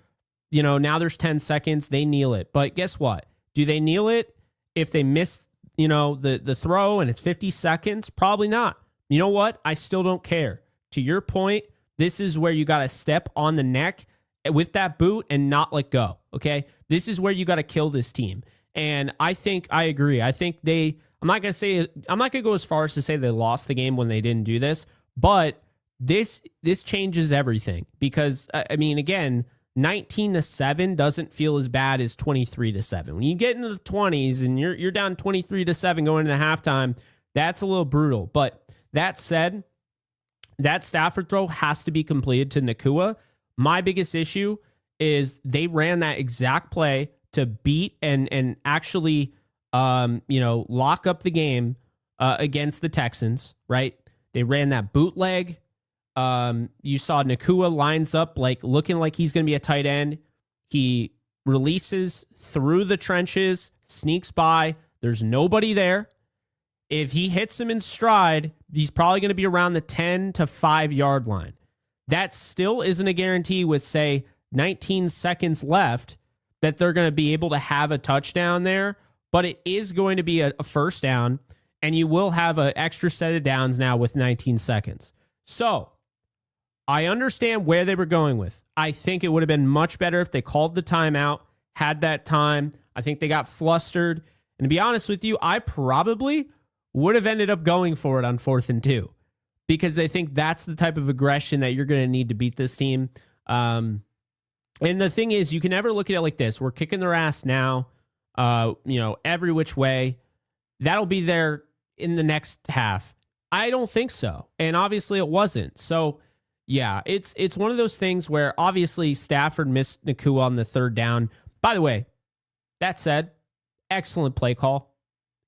Now there's 10 seconds. They kneel it. But guess what? Do they kneel it if they miss, the throw and it's 50 seconds? Probably not. You know what? I still don't care. To your point, this is where you got to step on the neck with that boot and not let go. Okay. This is where you got to kill this team. And I think I agree. I think I'm not going to go as far as to say they lost the game when they didn't do this, but this changes everything because I mean, again, 19-7 doesn't feel as bad as 23-7. When you get into the 20s and you're down 23-7 going into halftime, that's a little brutal. But that said, that Stafford throw has to be completed to Nacua. My biggest issue is they ran that exact play to beat and actually, lock up the game against the Texans, right? They ran that bootleg. You saw Nacua lines up looking like he's going to be a tight end. He releases through the trenches, sneaks by. There's nobody there. If he hits him in stride, he's probably going to be around the 10 to 5 yard line. That still isn't a guarantee with, say, 19 seconds left that they're going to be able to have a touchdown there, but it is going to be a first down, and you will have an extra set of downs now with 19 seconds. So I understand where they were going with. I think it would have been much better if they called the timeout, had that time. I think they got flustered. And to be honest with you, I probably would have ended up going for it on 4th and 2 because I think that's the type of aggression that you're going to need to beat this team. And the thing is, you can never look at it like this. We're kicking their ass now, every which way. That'll be there in the next half. I don't think so. And obviously it wasn't. So, yeah, it's one of those things where obviously Stafford missed Nakua on the 3rd down. By the way, that said, excellent play call.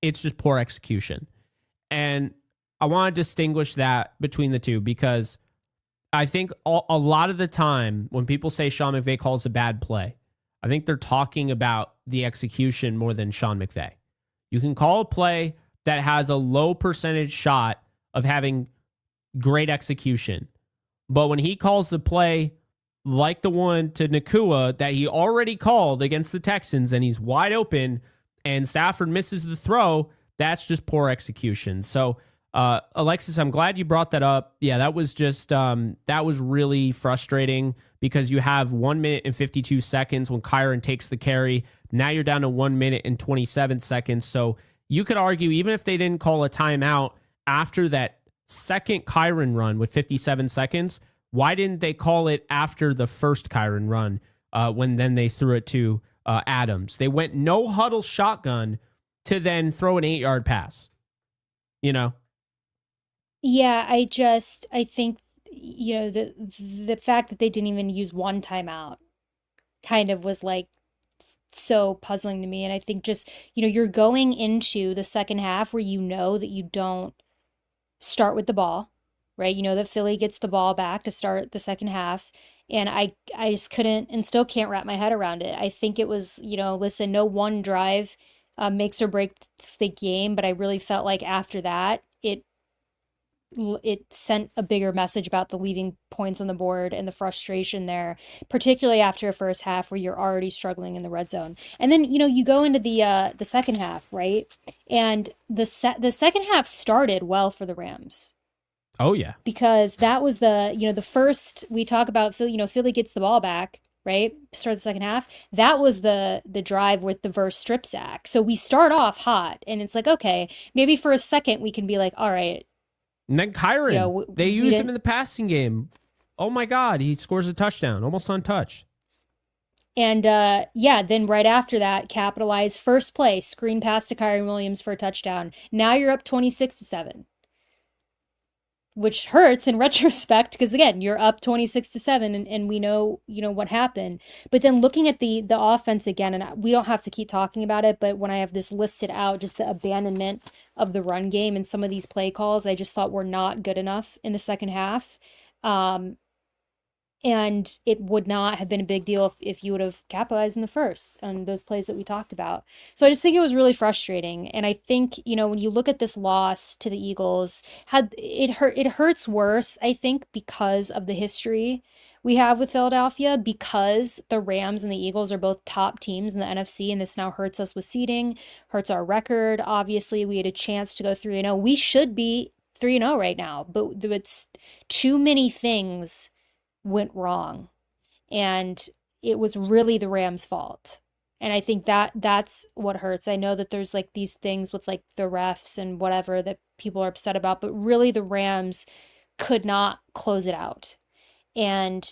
It's just poor execution. And I want to distinguish that between the two because I think a lot of the time when people say Sean McVay calls a bad play, I think they're talking about the execution more than Sean McVay. You can call a play that has a low percentage shot of having great execution. But when he calls the play like the one to Nakua that he already called against the Texans and he's wide open and Stafford misses the throw, that's just poor execution. So, Alexis, I'm glad you brought that up. Yeah, that was just that was really frustrating because you have 1 minute and 52 seconds when Kyren takes the carry. Now you're down to 1 minute and 27 seconds. So you could argue even if they didn't call a timeout after that second Kyren run with 57 seconds, why didn't they call it after the first Kyren run when then they threw it to Adams? They went no huddle shotgun to then throw an 8-yard pass. Yeah, I think, the fact that they didn't even use one timeout kind of was like so puzzling to me. And I think just, you're going into the second half where you know that you don't start with the ball, right? You know that Philly gets the ball back to start the second half. And I just couldn't and still can't wrap my head around it. I think it was, listen, no one drive makes or breaks the game, but I really felt like after that, it sent a bigger message about the leaving points on the board and the frustration there, particularly after a first half where you're already struggling in the red zone. And then, you go into the second half, right? And the second half started well for the Rams. Oh, yeah. Because that was the first we talk about, Philly gets the ball back, right? Start the second half. That was the drive with the verse strip sack. So we start off hot and it's like, okay, maybe for a second we can be like, all right. And then Kyren, they used him in the passing game. Oh my God, he scores a touchdown, almost untouched. And then right after that, capitalize first play, screen pass to Kyren Williams for a touchdown. Now you're up 26-7. Which hurts in retrospect because again you're up 26-7 and we know what happened. But then looking at the offense again, and we don't have to keep talking about it, but when I have this listed out, just the abandonment of the run game and some of these play calls I just thought were not good enough in the second half. And it would not have been a big deal if you would have capitalized in the first on those plays that we talked about. So I just think it was really frustrating. And I think, when you look at this loss to the Eagles, it hurts worse, I think, because of the history we have with Philadelphia, because the Rams and the Eagles are both top teams in the NFC, and this now hurts us with seeding, hurts our record. Obviously, we had a chance to go 3-0. We should be 3-0 right now, but it's too many things went wrong, and it was really the Rams' fault. And I think that's what hurts. I know that there's like these things with like the refs and whatever that people are upset about, but really the Rams could not close it out. And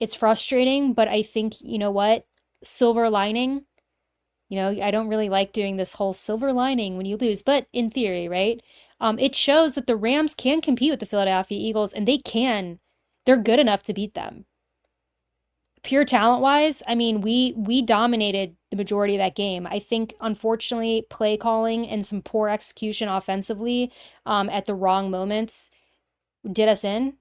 it's frustrating, but I think, what? Silver lining. I don't really like doing this whole silver lining when you lose, but in theory, right? It shows that the Rams can compete with the Philadelphia Eagles, and they're good enough to beat them. Pure talent-wise, I mean, we dominated the majority of that game. I think, unfortunately, play calling and some poor execution offensively at the wrong moments did us in.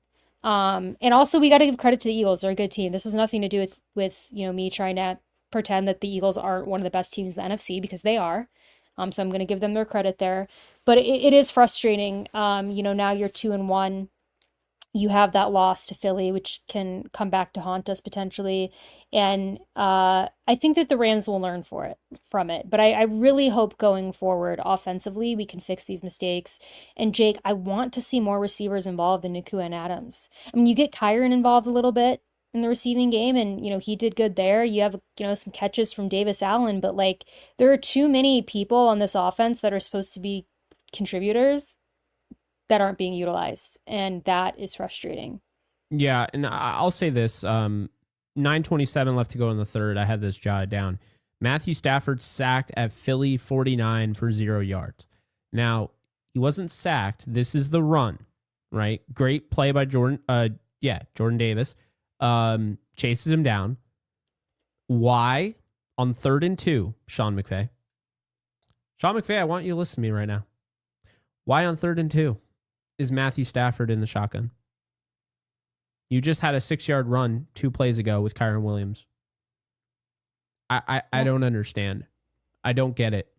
And also, we got to give credit to the Eagles. They're a good team. This has nothing to do with me trying to pretend that the Eagles aren't one of the best teams in the NFC, because they are. So I'm going to give them their credit there. But it is frustrating. Now you're 2-1. You have that loss to Philly, which can come back to haunt us potentially. And I think that the Rams will learn from it. But I really hope going forward offensively, we can fix these mistakes. And Jake, I want to see more receivers involved in Nakua and Adams. I mean, you get Kyren involved a little bit in the receiving game, and, he did good there. You have, some catches from Davis Allen, but like there are too many people on this offense that are supposed to be contributors that aren't being utilized, and that is frustrating. Yeah, and I'll say this: 9:27 left to go in the third. I had this jotted down. Matthew Stafford sacked at Philly 49 for 0 yards. Now, he wasn't sacked. This is the run, right? Great play by Jordan. Jordan Davis chases him down. Why on 3rd and 2, Sean McVay? Sean McVay, I want you to listen to me right now. Why on 3rd and 2 is Matthew Stafford in the shotgun? You just had a 6-yard run 2 plays ago with Kyren Williams. I don't understand. I don't get it.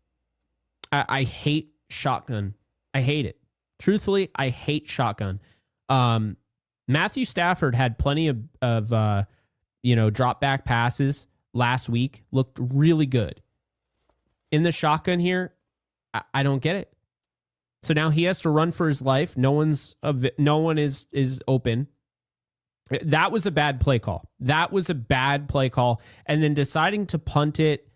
I hate shotgun. I hate it. Truthfully, I hate shotgun. Matthew Stafford had plenty of drop back passes last week. Looked really good. In the shotgun here, I don't get it. So now he has to run for his life. No one is open. That was a bad play call. And then deciding to punt it.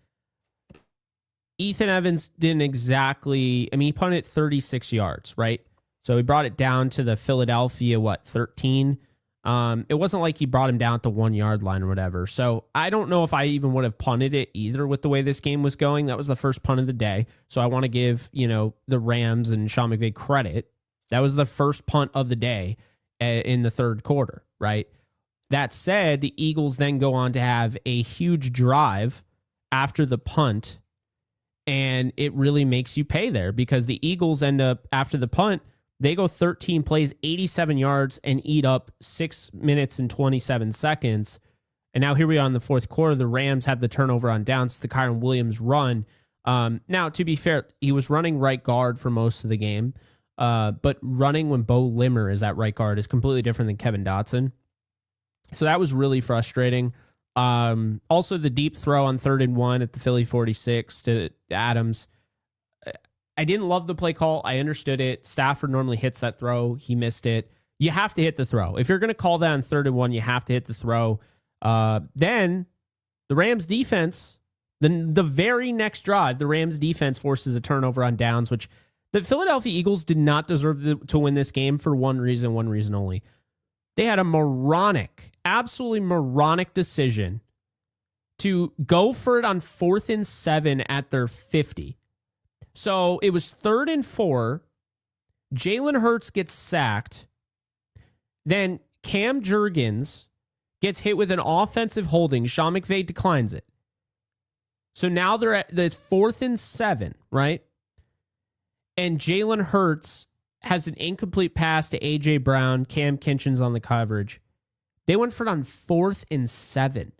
Ethan Evans didn't exactly, he punted it 36 yards, right? So he brought it down to the Philadelphia, 13? It wasn't like he brought him down at the 1 yard line or whatever. So I don't know if I even would have punted it either with the way this game was going. That was the first punt of the day. So I want to give, the Rams and Sean McVay credit. That was the first punt of the day in the third quarter, right? That said, the Eagles then go on to have a huge drive after the punt, and it really makes you pay there because the Eagles end up, after the punt, they go 13 plays, 87 yards, and eat up 6 minutes and 27 seconds. And now here we are in the fourth quarter. The Rams have the turnover on downs, the Kyren Williams run. Now, to be fair, he was running right guard for most of the game. But running when Bo Limmer is at right guard is completely different than Kevin Dotson. So that was really frustrating. Also, the deep throw on 3rd and 1 at the Philly 46 to Adams. I didn't love the play call. I understood it. Stafford normally hits that throw. He missed it. You have to hit the throw. If you're going to call that on 3rd and 1, you have to hit the throw. Then the Rams defense, the very next drive, the Rams defense forces a turnover on downs, which the Philadelphia Eagles did not deserve to win this game for one reason only. They had a absolutely moronic decision to go for it on 4th and 7 at their 50. So it was 3rd and 4. Jalen Hurts gets sacked. Then Cam Jurgens gets hit with an offensive holding. Sean McVay declines it. So now they're at the 4th and 7, right? And Jalen Hurts has an incomplete pass to A.J. Brown. Cam Kinchen's on the coverage. They went for it on 4th and 7.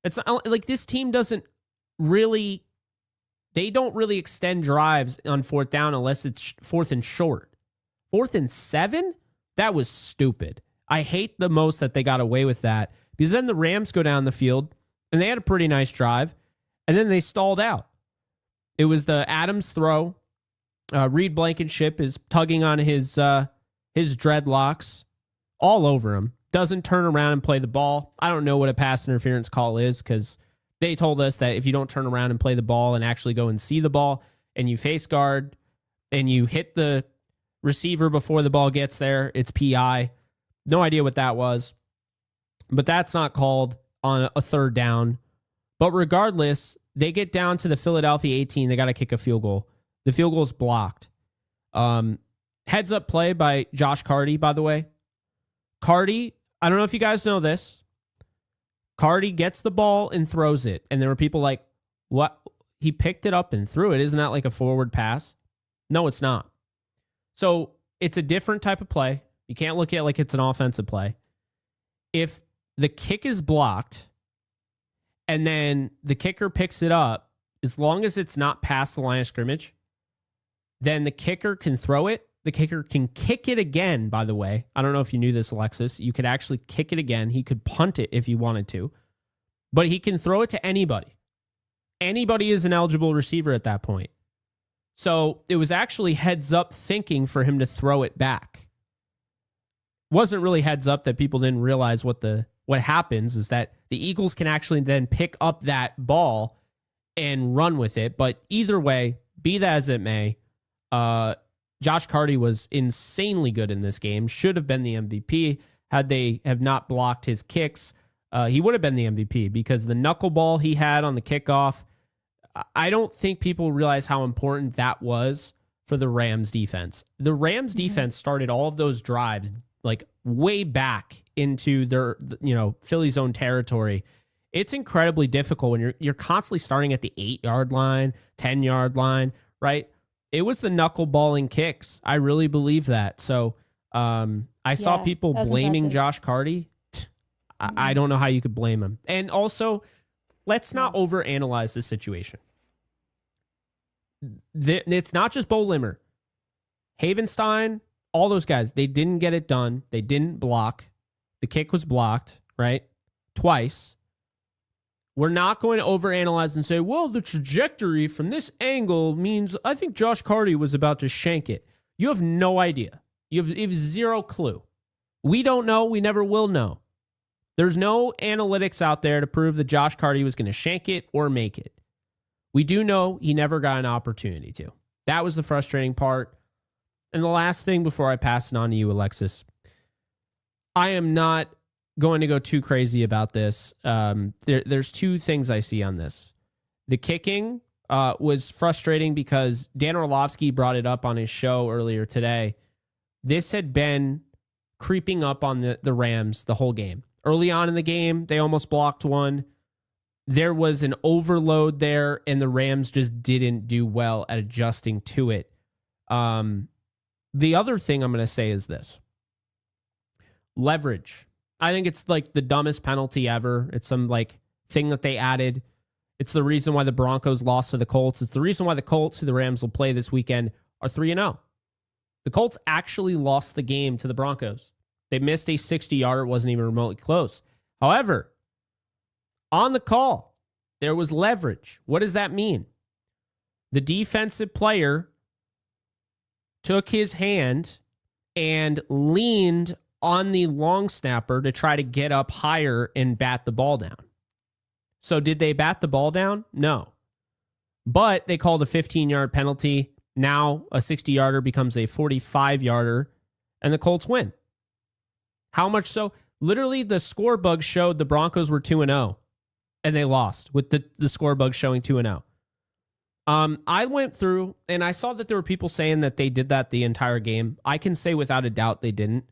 It's not, like this team doesn't really... They don't really extend drives on 4th down unless it's 4th and short. 4th and 7? That was stupid. I hate the most that they got away with that because then the Rams go down the field and they had a pretty nice drive and then they stalled out. It was the Adams throw. Reed Blankenship is tugging on his dreadlocks all over him. Doesn't turn around and play the ball. I don't know what a pass interference call is because they told us that if you don't turn around and play the ball and actually go and see the ball and you face guard and you hit the receiver before the ball gets there, it's PI. No idea what that was. But that's not called on a 3rd down. But regardless, they get down to the Philadelphia 18. They got to kick a field goal. The field goal is blocked. Heads up play by Josh Carty, by the way. Carty, I don't know if you guys know this. Carty gets the ball and throws it. And there were people like, what? He picked it up and threw it. Isn't that like a forward pass? No, it's not. So it's a different type of play. You can't look at it like it's an offensive play. If the kick is blocked and then the kicker picks it up, as long as it's not past the line of scrimmage, then the kicker can throw it. The kicker can kick it again, by the way. I don't know if you knew this, Alexis. You could actually kick it again. He could punt it if he wanted to. But he can throw it to anybody. Anybody is an eligible receiver at that point. So it was actually heads up thinking for him to throw it back. Wasn't really heads up that people didn't realize what happens is that the Eagles can actually then pick up that ball and run with it. But either way, be that as it may, Josh Carty was insanely good in this game, should have been the MVP. Had they have not blocked his kicks, he would have been the MVP because the knuckleball he had on the kickoff, I don't think people realize how important that was for the Rams defense. The Rams defense started all of those drives like way back into their, Philly's own territory. It's incredibly difficult when you're constantly starting at the 8-yard line, 10-yard line, right? It was the knuckleballing kicks. I really believe that. So I saw people blaming impressive. Josh Carty. I don't know how you could blame him. And also, let's not overanalyze this situation. It's not just Bo Limmer. Havenstein, all those guys, they didn't get it done. They didn't block. The kick was blocked, right? Twice. We're not going to overanalyze and say, well, the trajectory from this angle means I think Josh Carty was about to shank it. You have no idea. You have zero clue. We don't know. We never will know. There's no analytics out there to prove that Josh Carty was going to shank it or make it. We do know he never got an opportunity to. That was the frustrating part. And the last thing before I pass it on to you, Alexis, I am not going to go too crazy about this. There's two things I see on this. The kicking was frustrating because Dan Orlovsky brought it up on his show earlier today. This had been creeping up on the Rams the whole game. Early on in the game, they almost blocked one. There was an overload there, and the Rams just didn't do well at adjusting to it. The other thing I'm going to say is this. Leverage. I think it's like the dumbest penalty ever. It's some like thing that they added. It's the reason why the Broncos lost to the Colts. It's the reason why the Colts, who the Rams will play this weekend, are 3-0. The Colts actually lost the game to the Broncos. They missed a 60-yarder. It wasn't even remotely close. However, on the call, there was leverage. What does that mean? The defensive player took his hand and leaned on the long snapper to try to get up higher and bat the ball down. So did they bat the ball down? No. But they called a 15-yard penalty. Now a 60-yarder becomes a 45-yarder, and the Colts win. How much so? Literally, the score bug showed the Broncos were 2-0, and they lost with the score bug showing 2-0. I went through, and I saw that there were people saying that they did that the entire game. I can say without a doubt they didn't.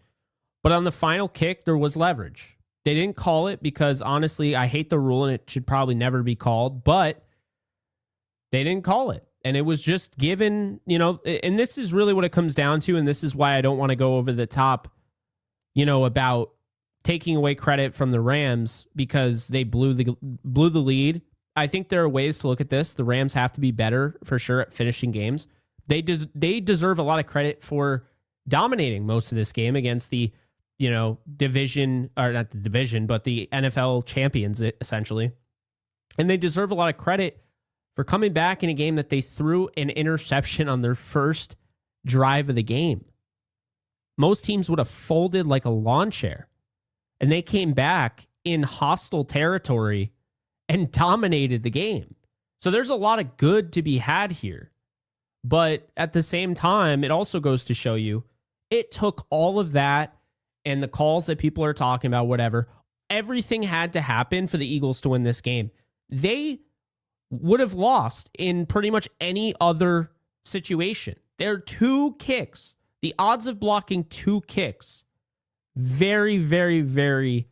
But on the final kick, there was leverage. They didn't call it because, honestly, I hate the rule, and it should probably never be called. But they didn't call it. And it was just given, and this is really what it comes down to, and this is why I don't want to go over the top, about taking away credit from the Rams because they blew the lead. I think there are ways to look at this. The Rams have to be better for sure at finishing games. They deserve a lot of credit for dominating most of this game against the, division, or not the division, but the NFL champions, essentially. And they deserve a lot of credit for coming back in a game that they threw an interception on their first drive of the game. Most teams would have folded like a lawn chair. And they came back in hostile territory and dominated the game. So there's a lot of good to be had here. But at the same time, it also goes to show you it took all of that and the calls that people are talking about, whatever, everything had to happen for the Eagles to win this game. They would have lost in pretty much any other situation. There are two kicks. The odds of blocking two kicks, very, very, very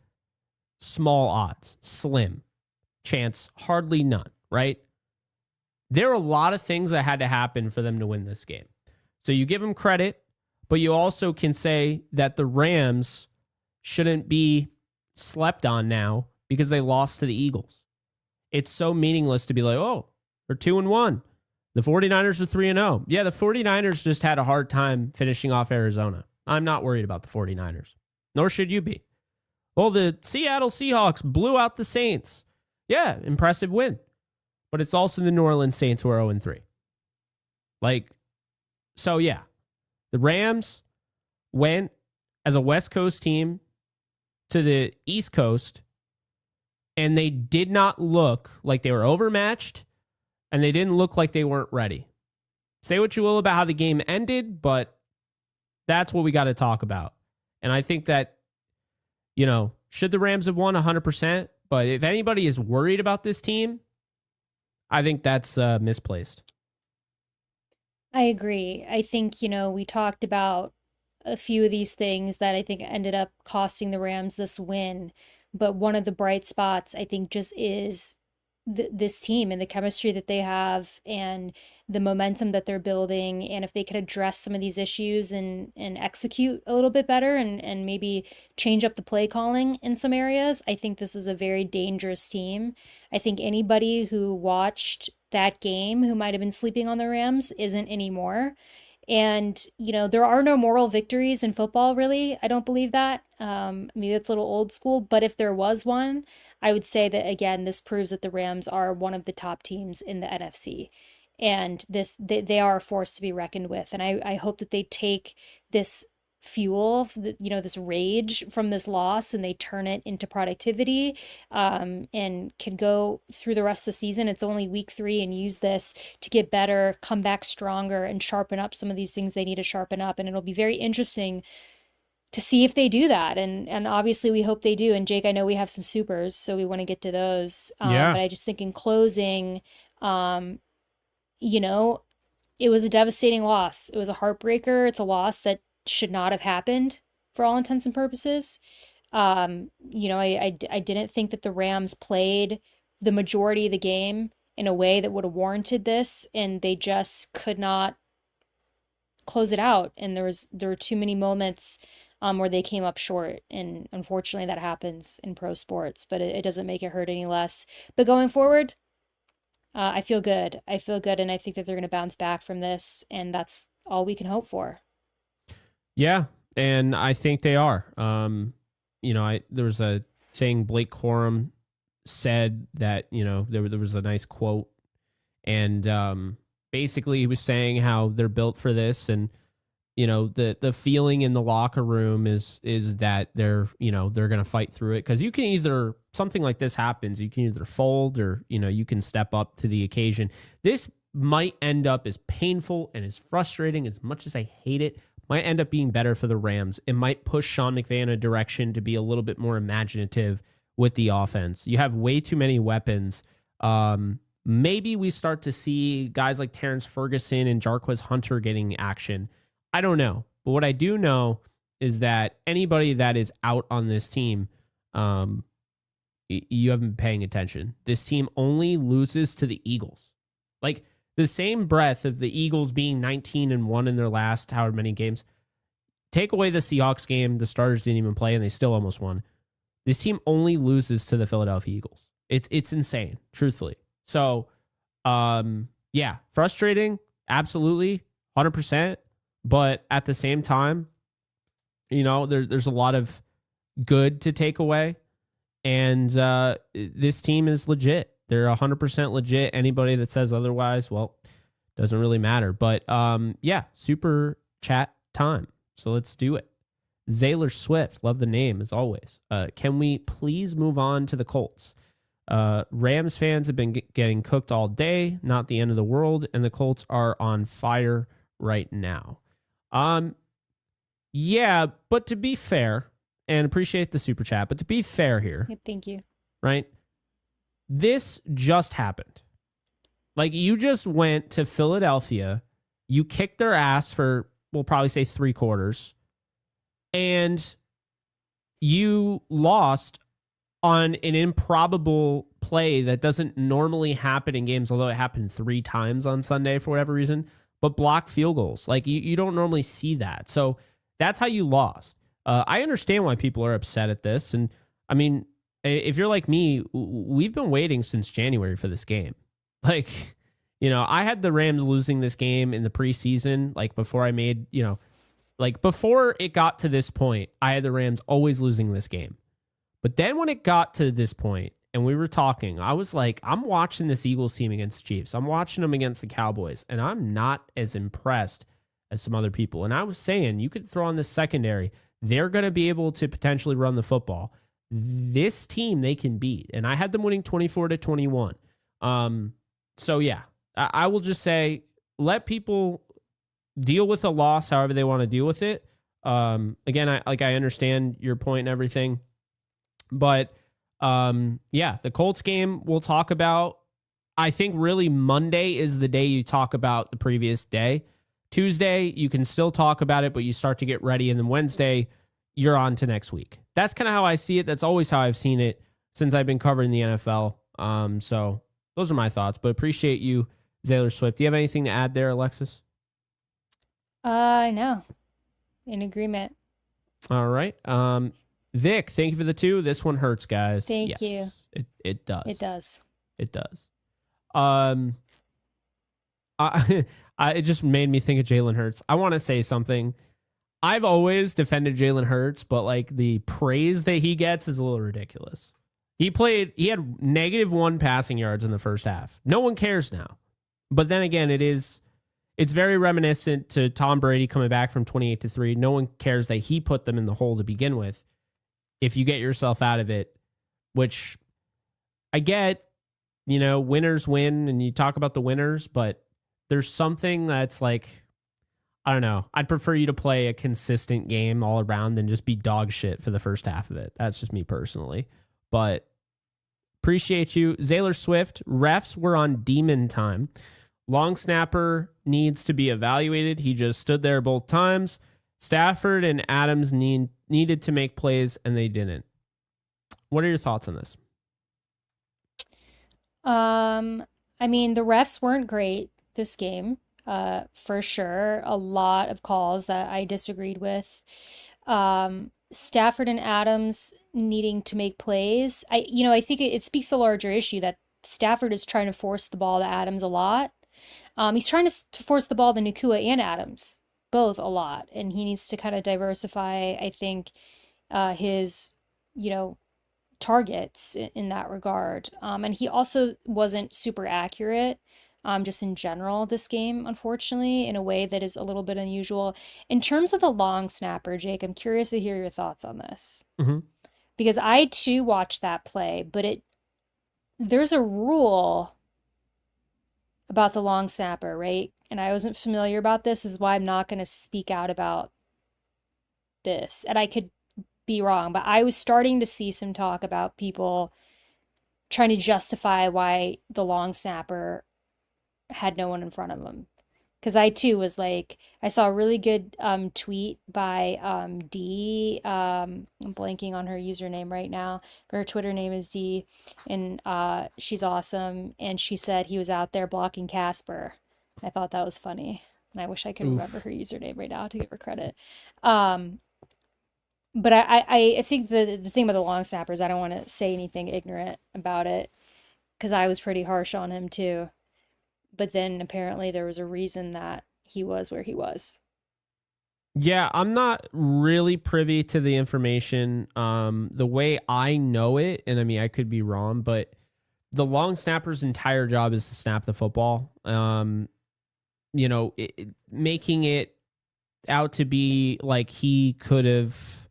small odds, slim chance, hardly none, right? There are a lot of things that had to happen for them to win this game. So you give them credit, but you also can say that the Rams shouldn't be slept on now because they lost to the Eagles. It's so meaningless to be like, oh, they're 2-1. The 49ers are 3-0. Yeah, the 49ers just had a hard time finishing off Arizona. I'm not worried about the 49ers, nor should you be. Well, the Seattle Seahawks blew out the Saints. Yeah, impressive win. But it's also the New Orleans Saints who are 0-3. So yeah, the Rams went as a West Coast team to the East Coast, and they did not look like they were overmatched, and they didn't look like they weren't ready. Say what you will about how the game ended, but that's what we got to talk about. And I think that, should the Rams have won 100%? But if anybody is worried about this team, I think that's misplaced. I agree. I think, we talked about a few of these things that I think ended up costing the Rams this win. But one of the bright spots, I think, just is this team and the chemistry that they have and the momentum that they're building. And if they could address some of these issues and execute a little bit better and maybe change up the play calling in some areas, I think this is a very dangerous team. I think anybody who watched that game who might have been sleeping on the Rams isn't anymore. And, there are no moral victories in football, really. I don't believe that. Maybe it's a little old school, but if there was one, I would say that, again, this proves that the Rams are one of the top teams in the NFC. And they are a force to be reckoned with. And I hope that they take this fuel, this rage from this loss and they turn it into productivity, and can go through the rest of the season. It's only week 3 and use this to get better, come back stronger and sharpen up some of these things they need to sharpen up. And it'll be very interesting to see if they do that. And obviously we hope they do. And Jake, I know we have some supers, so we want to get to those. Yeah. But I just think in closing, you know, it was a devastating loss. It was a heartbreaker. It's a loss that should not have happened for all intents and purposes. I didn't think that the Rams played the majority of the game in a way that would have warranted this, and they just could not close it out. And there were too many moments where they came up short, and unfortunately that happens in pro sports, but it doesn't make it hurt any less. But going forward, I feel good. I feel good, and I think that they're going to bounce back from this, and that's all we can hope for. Yeah, and I think they are. There was a thing Blake Corum said that, there was a nice quote, and basically he was saying how they're built for this, and the feeling in the locker room is that they're going to fight through it, because you can either, something like this happens, you can either fold or you can step up to the occasion. This might end up as painful and as frustrating as much as I hate it, might end up being better for the Rams. It might push Sean McVay in a direction to be a little bit more imaginative with the offense. You have way too many weapons. Maybe we start to see guys like Terrence Ferguson and Jarquez Hunter getting action. I don't know. But what I do know is that anybody that is out on this team, you haven't been paying attention. This team only loses to the Eagles. Like, the same breath of the Eagles being 19-1 in their last however many games. Take away the Seahawks game, the starters didn't even play, and they still almost won. This team only loses to the Philadelphia Eagles. It's insane, truthfully. So, yeah, frustrating, absolutely, 100%. But at the same time, there's a lot of good to take away, and this team is legit. They're 100% legit. Anybody that says otherwise, well, doesn't really matter. But yeah, super chat time. So let's do it. Zaylor Swift, love the name as always. Can we please move on to the Colts? Rams fans have been getting cooked all day. Not the end of the world, and the Colts are on fire right now. Yeah, but to be fair, and appreciate the super chat, but to be fair here, Yep, thank you. right? This just happened. Like, you just went to Philadelphia, you kicked their ass for, we'll probably say 3 quarters, and you lost on an improbable play that doesn't normally happen in games, although it happened 3 times on Sunday for whatever reason, but block field goals. Like, you don't normally see that. So that's how you lost. I understand why people are upset at this. And I mean, if you're like me, we've been waiting since January for this game. Like, I had the Rams losing this game in the preseason, like before I made, like before it got to this point, I had the Rams always losing this game. But then when it got to this point and we were talking, I was like, I'm watching this Eagles team against the Chiefs. I'm watching them against the Cowboys, and I'm not as impressed as some other people. And I was saying, you could throw on this secondary. They're going to be able to potentially run the football. This team they can beat, and I had them winning 24-21. So yeah, I will just say let people deal with a loss however they want to deal with it. Again, I understand your point and everything, but yeah, the Colts game we'll talk about. I think really Monday is the day you talk about the previous day. Tuesday, you can still talk about it, but you start to get ready. And then Wednesday, you're on to next week. That's kind of how I see it. That's always how I've seen it since I've been covering the NFL. So those are my thoughts, but appreciate you, Taylor Swift. Do you have anything to add there, Alexis? No, in agreement. All right. Vic, thank you for the 2. This one hurts, guys. Thank you. It does. It does. It does. It just made me think of Jalen Hurts. I want to say something. I've always defended Jalen Hurts, but like the praise that he gets is a little ridiculous. He had -1 passing yards in the first half. No one cares now. But then again, it's very reminiscent to Tom Brady coming back from 28-3. No one cares that he put them in the hole to begin with. If you get yourself out of it, which I get, winners win and you talk about the winners, but there's something that's like, I don't know. I'd prefer you to play a consistent game all around than just be dog shit for the first half of it. That's just me personally. But appreciate you. Taylor Swift, refs were on demon time. Long snapper needs to be evaluated. He just stood there both times. Stafford and Adams needed to make plays, and they didn't. What are your thoughts on this? I mean, the refs weren't great this game, for sure. A lot of calls that I disagreed with. Stafford and Adams needing to make plays. I think it speaks to a larger issue that Stafford is trying to force the ball to Adams a lot. He's trying to force the ball to Nacua and Adams, both a lot, and he needs to kind of diversify, I think, his, targets in that regard. And he also wasn't super accurate, just in general this game, unfortunately, in a way that is a little bit unusual. In terms of the long snapper, Jake, I'm curious to hear your thoughts on this. Mm-hmm. Because I too watched that play, but there's a rule about the long snapper, right? And I wasn't familiar about this, is why I'm not going to speak out about this. And I could be wrong, but I was starting to see some talk about people trying to justify why the long snapper had no one in front of him. Because I too was like, I saw a really good tweet by D. I'm blanking on her username right now, but her Twitter name is D, and she's awesome. And she said he was out there blocking Casper. I thought that was funny, and I wish I could remember her username right now to give her credit. But I think the thing about the long snappers, I don't want to say anything ignorant about it, because I was pretty harsh on him too. But then apparently there was a reason that he was where he was. Yeah, I'm not really privy to the information. The way I know it, and I mean, I could be wrong, but the long snapper's entire job is to snap the football. Making it out to be like he could have.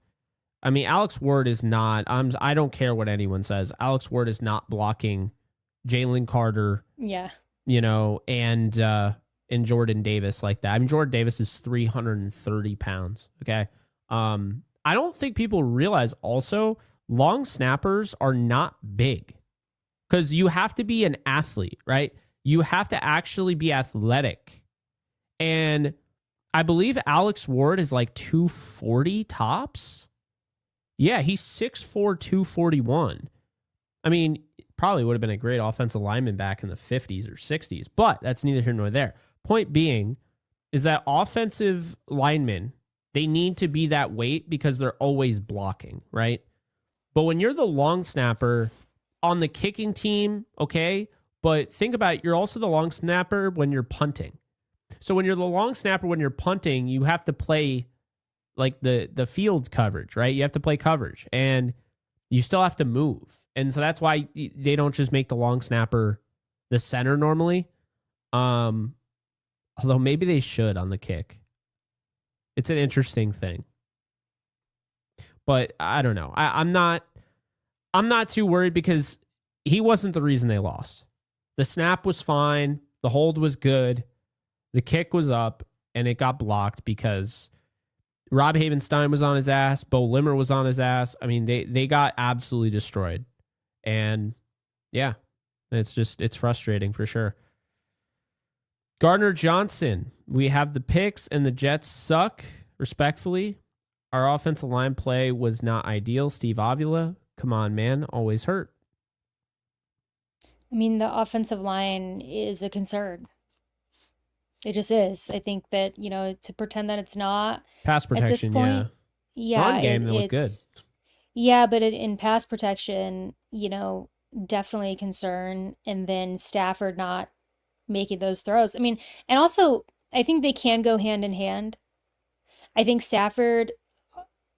I mean, Alex Ward is not. I don't care what anyone says. Alex Ward is not blocking Jalen Carter. Yeah. And Jordan Davis like that. I mean, Jordan Davis is 330 pounds. Okay. I don't think people realize also long snappers are not big, because you have to be an athlete, right? You have to actually be athletic. And I believe Alex Ward is like 240 tops. Yeah, he's 6'4", 241. I mean, probably would have been a great offensive lineman back in the 50s or 60s, but that's neither here nor there. Point being is that offensive linemen, they need to be that weight because they're always blocking, right? But when you're the long snapper on the kicking team, okay, but think about it, you're also the long snapper when you're punting. So when you're the long snapper when you're punting, you have to play like the field coverage, right? You have to play coverage, and you still have to move. And so that's why they don't just make the long snapper the center normally. Although maybe they should on the kick. It's an interesting thing. But I don't know. I'm not too worried because he wasn't the reason they lost. The snap was fine. The hold was good. The kick was up and it got blocked because Rob Havenstein was on his ass. Bo Limmer was on his ass. I mean, they got absolutely destroyed. And yeah, it's frustrating for sure. Gardner Johnson, we have the picks and the Jets suck, respectfully. Our offensive line play was not ideal. Steve Avila, come on, man, always hurt. I mean, the offensive line is a concern. It just is. I think that, to pretend that it's not Pass at this protection, point, yeah. Run game, they look good. Yeah, but in pass protection, definitely a concern. And then Stafford not making those throws. I mean, and also, I think they can go hand in hand. I think Stafford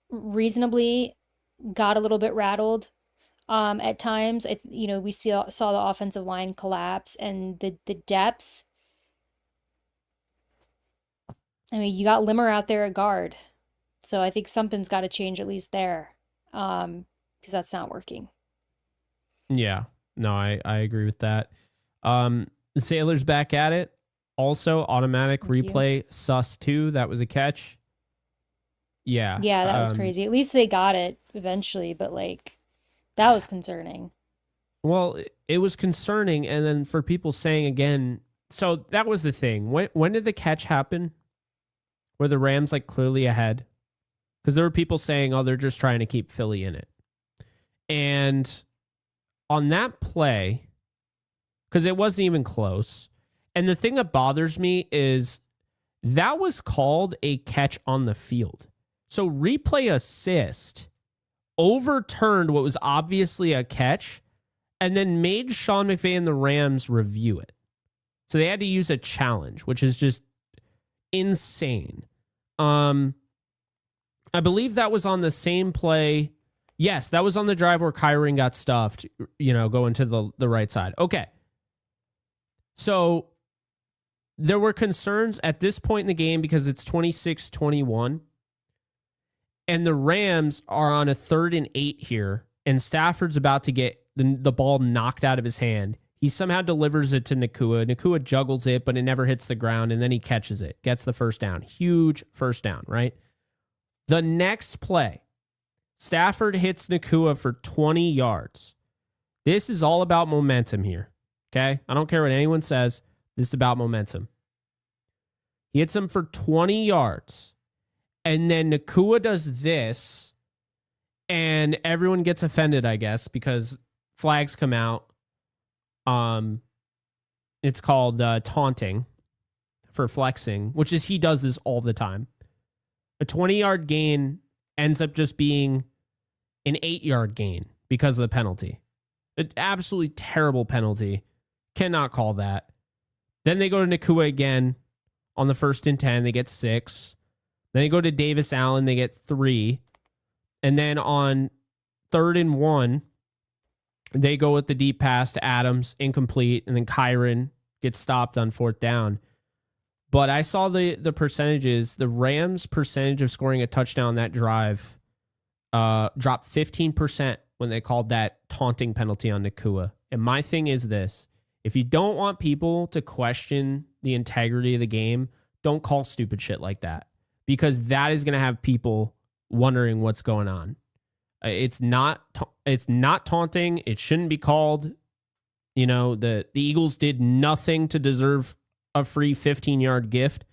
reasonably got a little bit rattled at times. We saw the offensive line collapse and the depth. I mean, you got Limmer out there at guard. So I think something's got to change at least there, because that's not working. Yeah, no, I agree with that. Sailor's back at it. Also, automatic Thank replay sus 2. That was a catch. Yeah. Yeah, that was crazy. At least they got it eventually, but that was concerning. Well, it was concerning, and then for people saying again, so that was the thing. When did the catch happen? Were the Rams clearly ahead? Because there were people saying, oh, they're just trying to keep Philly in it. And on that play, because it wasn't even close, and the thing that bothers me is that was called a catch on the field. So replay assist overturned what was obviously a catch and then made Sean McVay and the Rams review it. So they had to use a challenge, which is just insane. I believe that was on the same play. Yes, that was on the drive where Kyron got stuffed, going to the right side. Okay. So there were concerns at this point in the game because it's 26-21. And the Rams are on a 3rd and 8 here. And Stafford's about to get the ball knocked out of his hand. He somehow delivers it to Nacua. Nacua juggles it, but it never hits the ground. And then he catches it, gets the first down. Huge first down, right? The next play, Stafford hits Nacua for 20 yards. This is all about momentum here. Okay? I don't care what anyone says. This is about momentum. He hits him for 20 yards. And then Nacua does this. And everyone gets offended, I guess, because flags come out. It's called taunting for flexing, which is he does this all the time. A 20-yard gain ends up just being an 8-yard gain because of the penalty. An absolutely terrible penalty. Cannot call that. Then they go to Nacua again on the 1st and 10. They get 6. Then they go to Davis Allen. They get 3. And then on 3rd and 1, they go with the deep pass to Adams, incomplete. And then Kyron gets stopped on 4th down. But I saw the percentages. The Rams' percentage of scoring a touchdown that drive dropped 15% when they called that taunting penalty on Nacua. And my thing is this. If you don't want people to question the integrity of the game, don't call stupid shit like that. Because that is going to have people wondering what's going on. It's not taunting. It shouldn't be called. The Eagles did nothing to deserve a free 15-yard gift,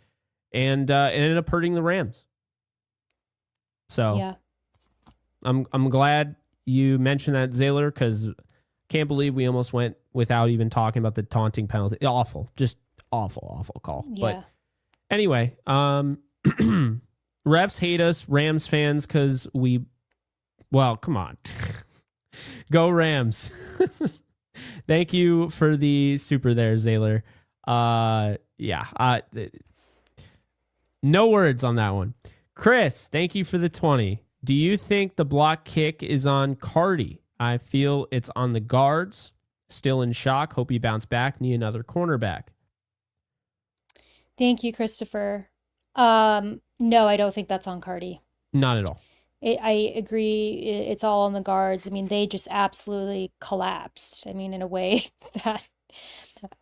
and it ended up hurting the Rams. So yeah. I'm glad you mentioned that, Zaylor, because can't believe we almost went without even talking about the taunting penalty. Awful, just awful call. Yeah. But anyway, refs hate us, Rams fans, because come on. Go Rams. Thank you for the super there, Zaylor. No words on that one. Chris, thank you for the 20. Do you think the block kick is on Cardi? I feel it's on the guards. Still in shock. Hope you bounce back. Need another cornerback. Thank you, Christopher. No, I don't think that's on Cardi. Not at all. I agree. It's all on the guards. I mean, they just absolutely collapsed. I mean, in a way that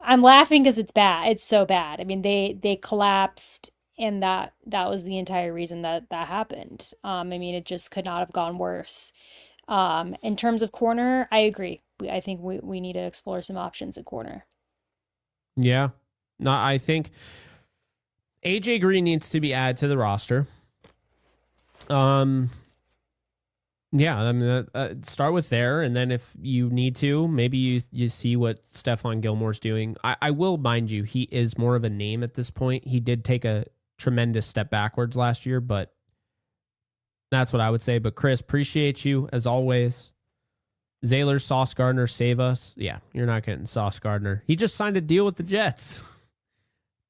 I'm laughing because it's bad. It's so bad. I mean, they collapsed, and that was the entire reason that that happened. I mean, it just could not have gone worse. In terms of corner, I agree. I think we need to explore some options at corner. Yeah. No, I think AJ Green needs to be added to the roster. Um, yeah, I mean, start with there, and then if you need to, maybe you see what Stephon Gilmore's doing. I will mind you, he is more of a name at this point. He did take a tremendous step backwards last year, but that's what I would say. But Chris, appreciate you as always. Zaylor, Sauce Gardner, save us. Yeah, you're not getting Sauce Gardner. He just signed a deal with the Jets.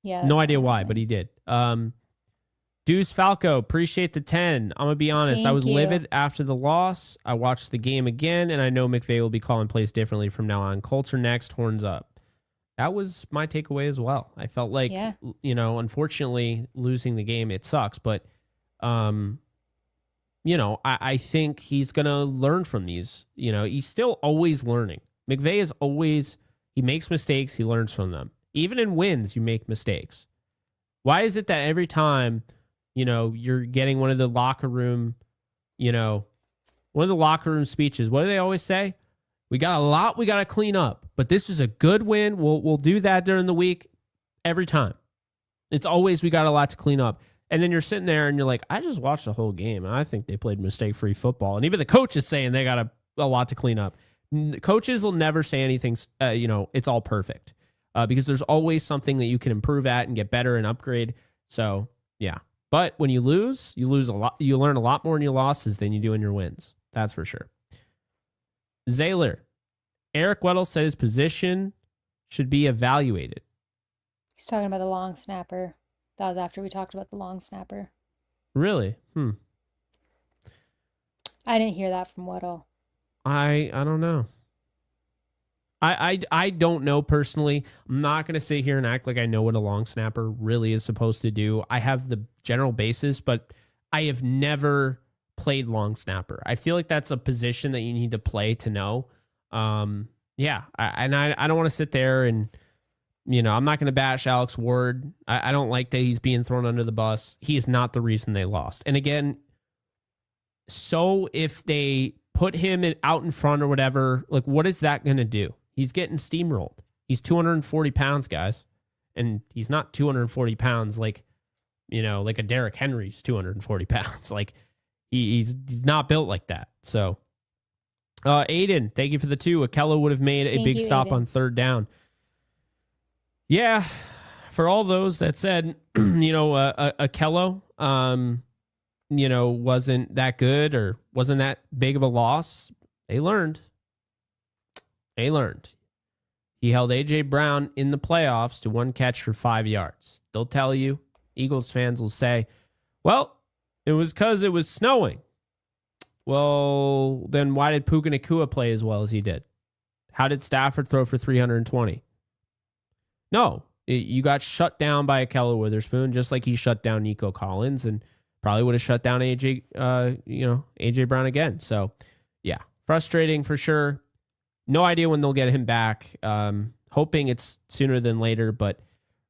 Yeah, No that's idea not why, but happening. he did. Deuce Falco, appreciate the 10. I'm going to be honest. I Thank was you. livid after the loss. I watched the game again, and I know McVay will be calling plays differently from now on. Colts are next, horns up. That was my takeaway as well. I felt like, Yeah. unfortunately, losing the game, it sucks. But, I think he's going to learn from these. He's still always learning. McVay is always, he makes mistakes, he learns from them. Even in wins, you make mistakes. Why is it that every time, you're getting one of the locker room, speeches, what do they always say? We got a lot we got to clean up, but this is a good win. We'll do that during the week every time. It's always we got a lot to clean up. And then you're sitting there and you're like, I just watched the whole game and I think they played mistake-free football. And even the coach is saying they got a lot to clean up. Coaches will never say anything, it's all perfect because there's always something that you can improve at and get better and upgrade. So, yeah. But when you lose a lot. You learn a lot more in your losses than you do in your wins. That's for sure. Zaylor, Eric Weddle said his position should be evaluated. He's talking about the long snapper. That was after we talked about the long snapper. Really? I didn't hear that from Weddle. I don't know. I don't know personally. I'm not going to sit here and act like I know what a long snapper really is supposed to do. I have the general basis, but I have never played long snapper. I feel like that's a position that you need to play to know. Yeah, I don't want to sit there and, I'm not going to bash Alex Ward. I don't like that he's being thrown under the bus. He is not the reason they lost. And again, so if they put him out in front or whatever, like what is that going to do? He's getting steamrolled. He's 240 pounds, guys. And he's not 240 pounds like a Derrick Henry's 240 pounds. Like he's not built like that. So Aiden, thank you for the 2. Akello would have made a Thank big you, stop Aiden. on third down. Yeah, for all those that said, Akello, wasn't that good or wasn't that big of a loss, they learned. He held A.J. Brown in the playoffs to 1 catch for 5 yards. They'll tell you, Eagles fans will say, well, it was because it was snowing. Well, then why did Puka Nacua play as well as he did? How did Stafford throw for 320? No, you got shut down by Akello Witherspoon, just like he shut down Nico Collins and probably would have shut down AJ Brown again. So, yeah, frustrating for sure. No idea when they'll get him back. Hoping it's sooner than later, but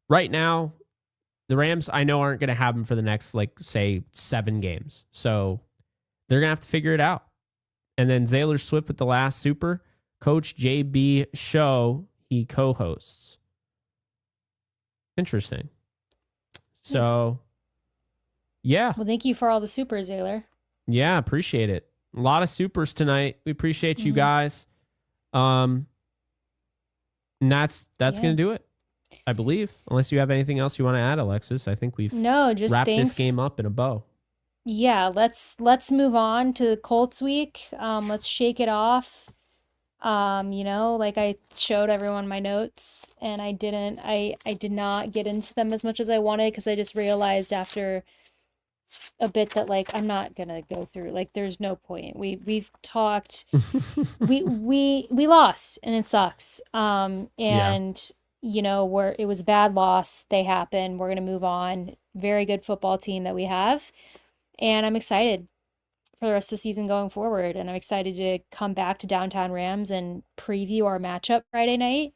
right now, the Rams I know aren't going to have him for the next, say 7 games. So they're going to have to figure it out. And then Zaylor Swift with the last super. Coach JB show he co-hosts. Interesting. So, yeah. Well, thank you for all the supers, Zaylor. Yeah, appreciate it. A lot of supers tonight. We appreciate you guys. And that's going to do it, I believe. Unless you have anything else you want to add, Alexis. I think we've wrapped this game up in a bow. Yeah, let's move on to the Colts week. Let's shake it off. Like I showed everyone my notes and I did not get into them as much as I wanted because I just realized after a bit that I'm not gonna go through, there's no point. We've talked, we lost and it sucks. Where it was a bad loss, they happen. We're gonna move on. Very good football team that we have. And I'm excited for the rest of the season going forward. And I'm excited to come back to Downtown Rams and preview our matchup Friday night.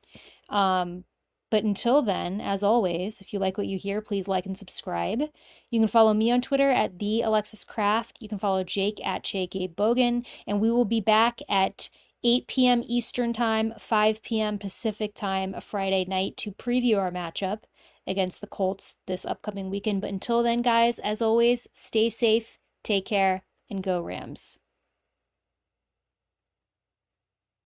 But until then, as always, if you like what you hear, please like and subscribe. You can follow me on Twitter at the Alexis Craft. You can follow Jake at JKBogan, and we will be back at 8 p.m. Eastern Time, 5 p.m. Pacific Time, a Friday night to preview our matchup against the Colts this upcoming weekend. But until then, guys, as always, stay safe, take care, and go Rams.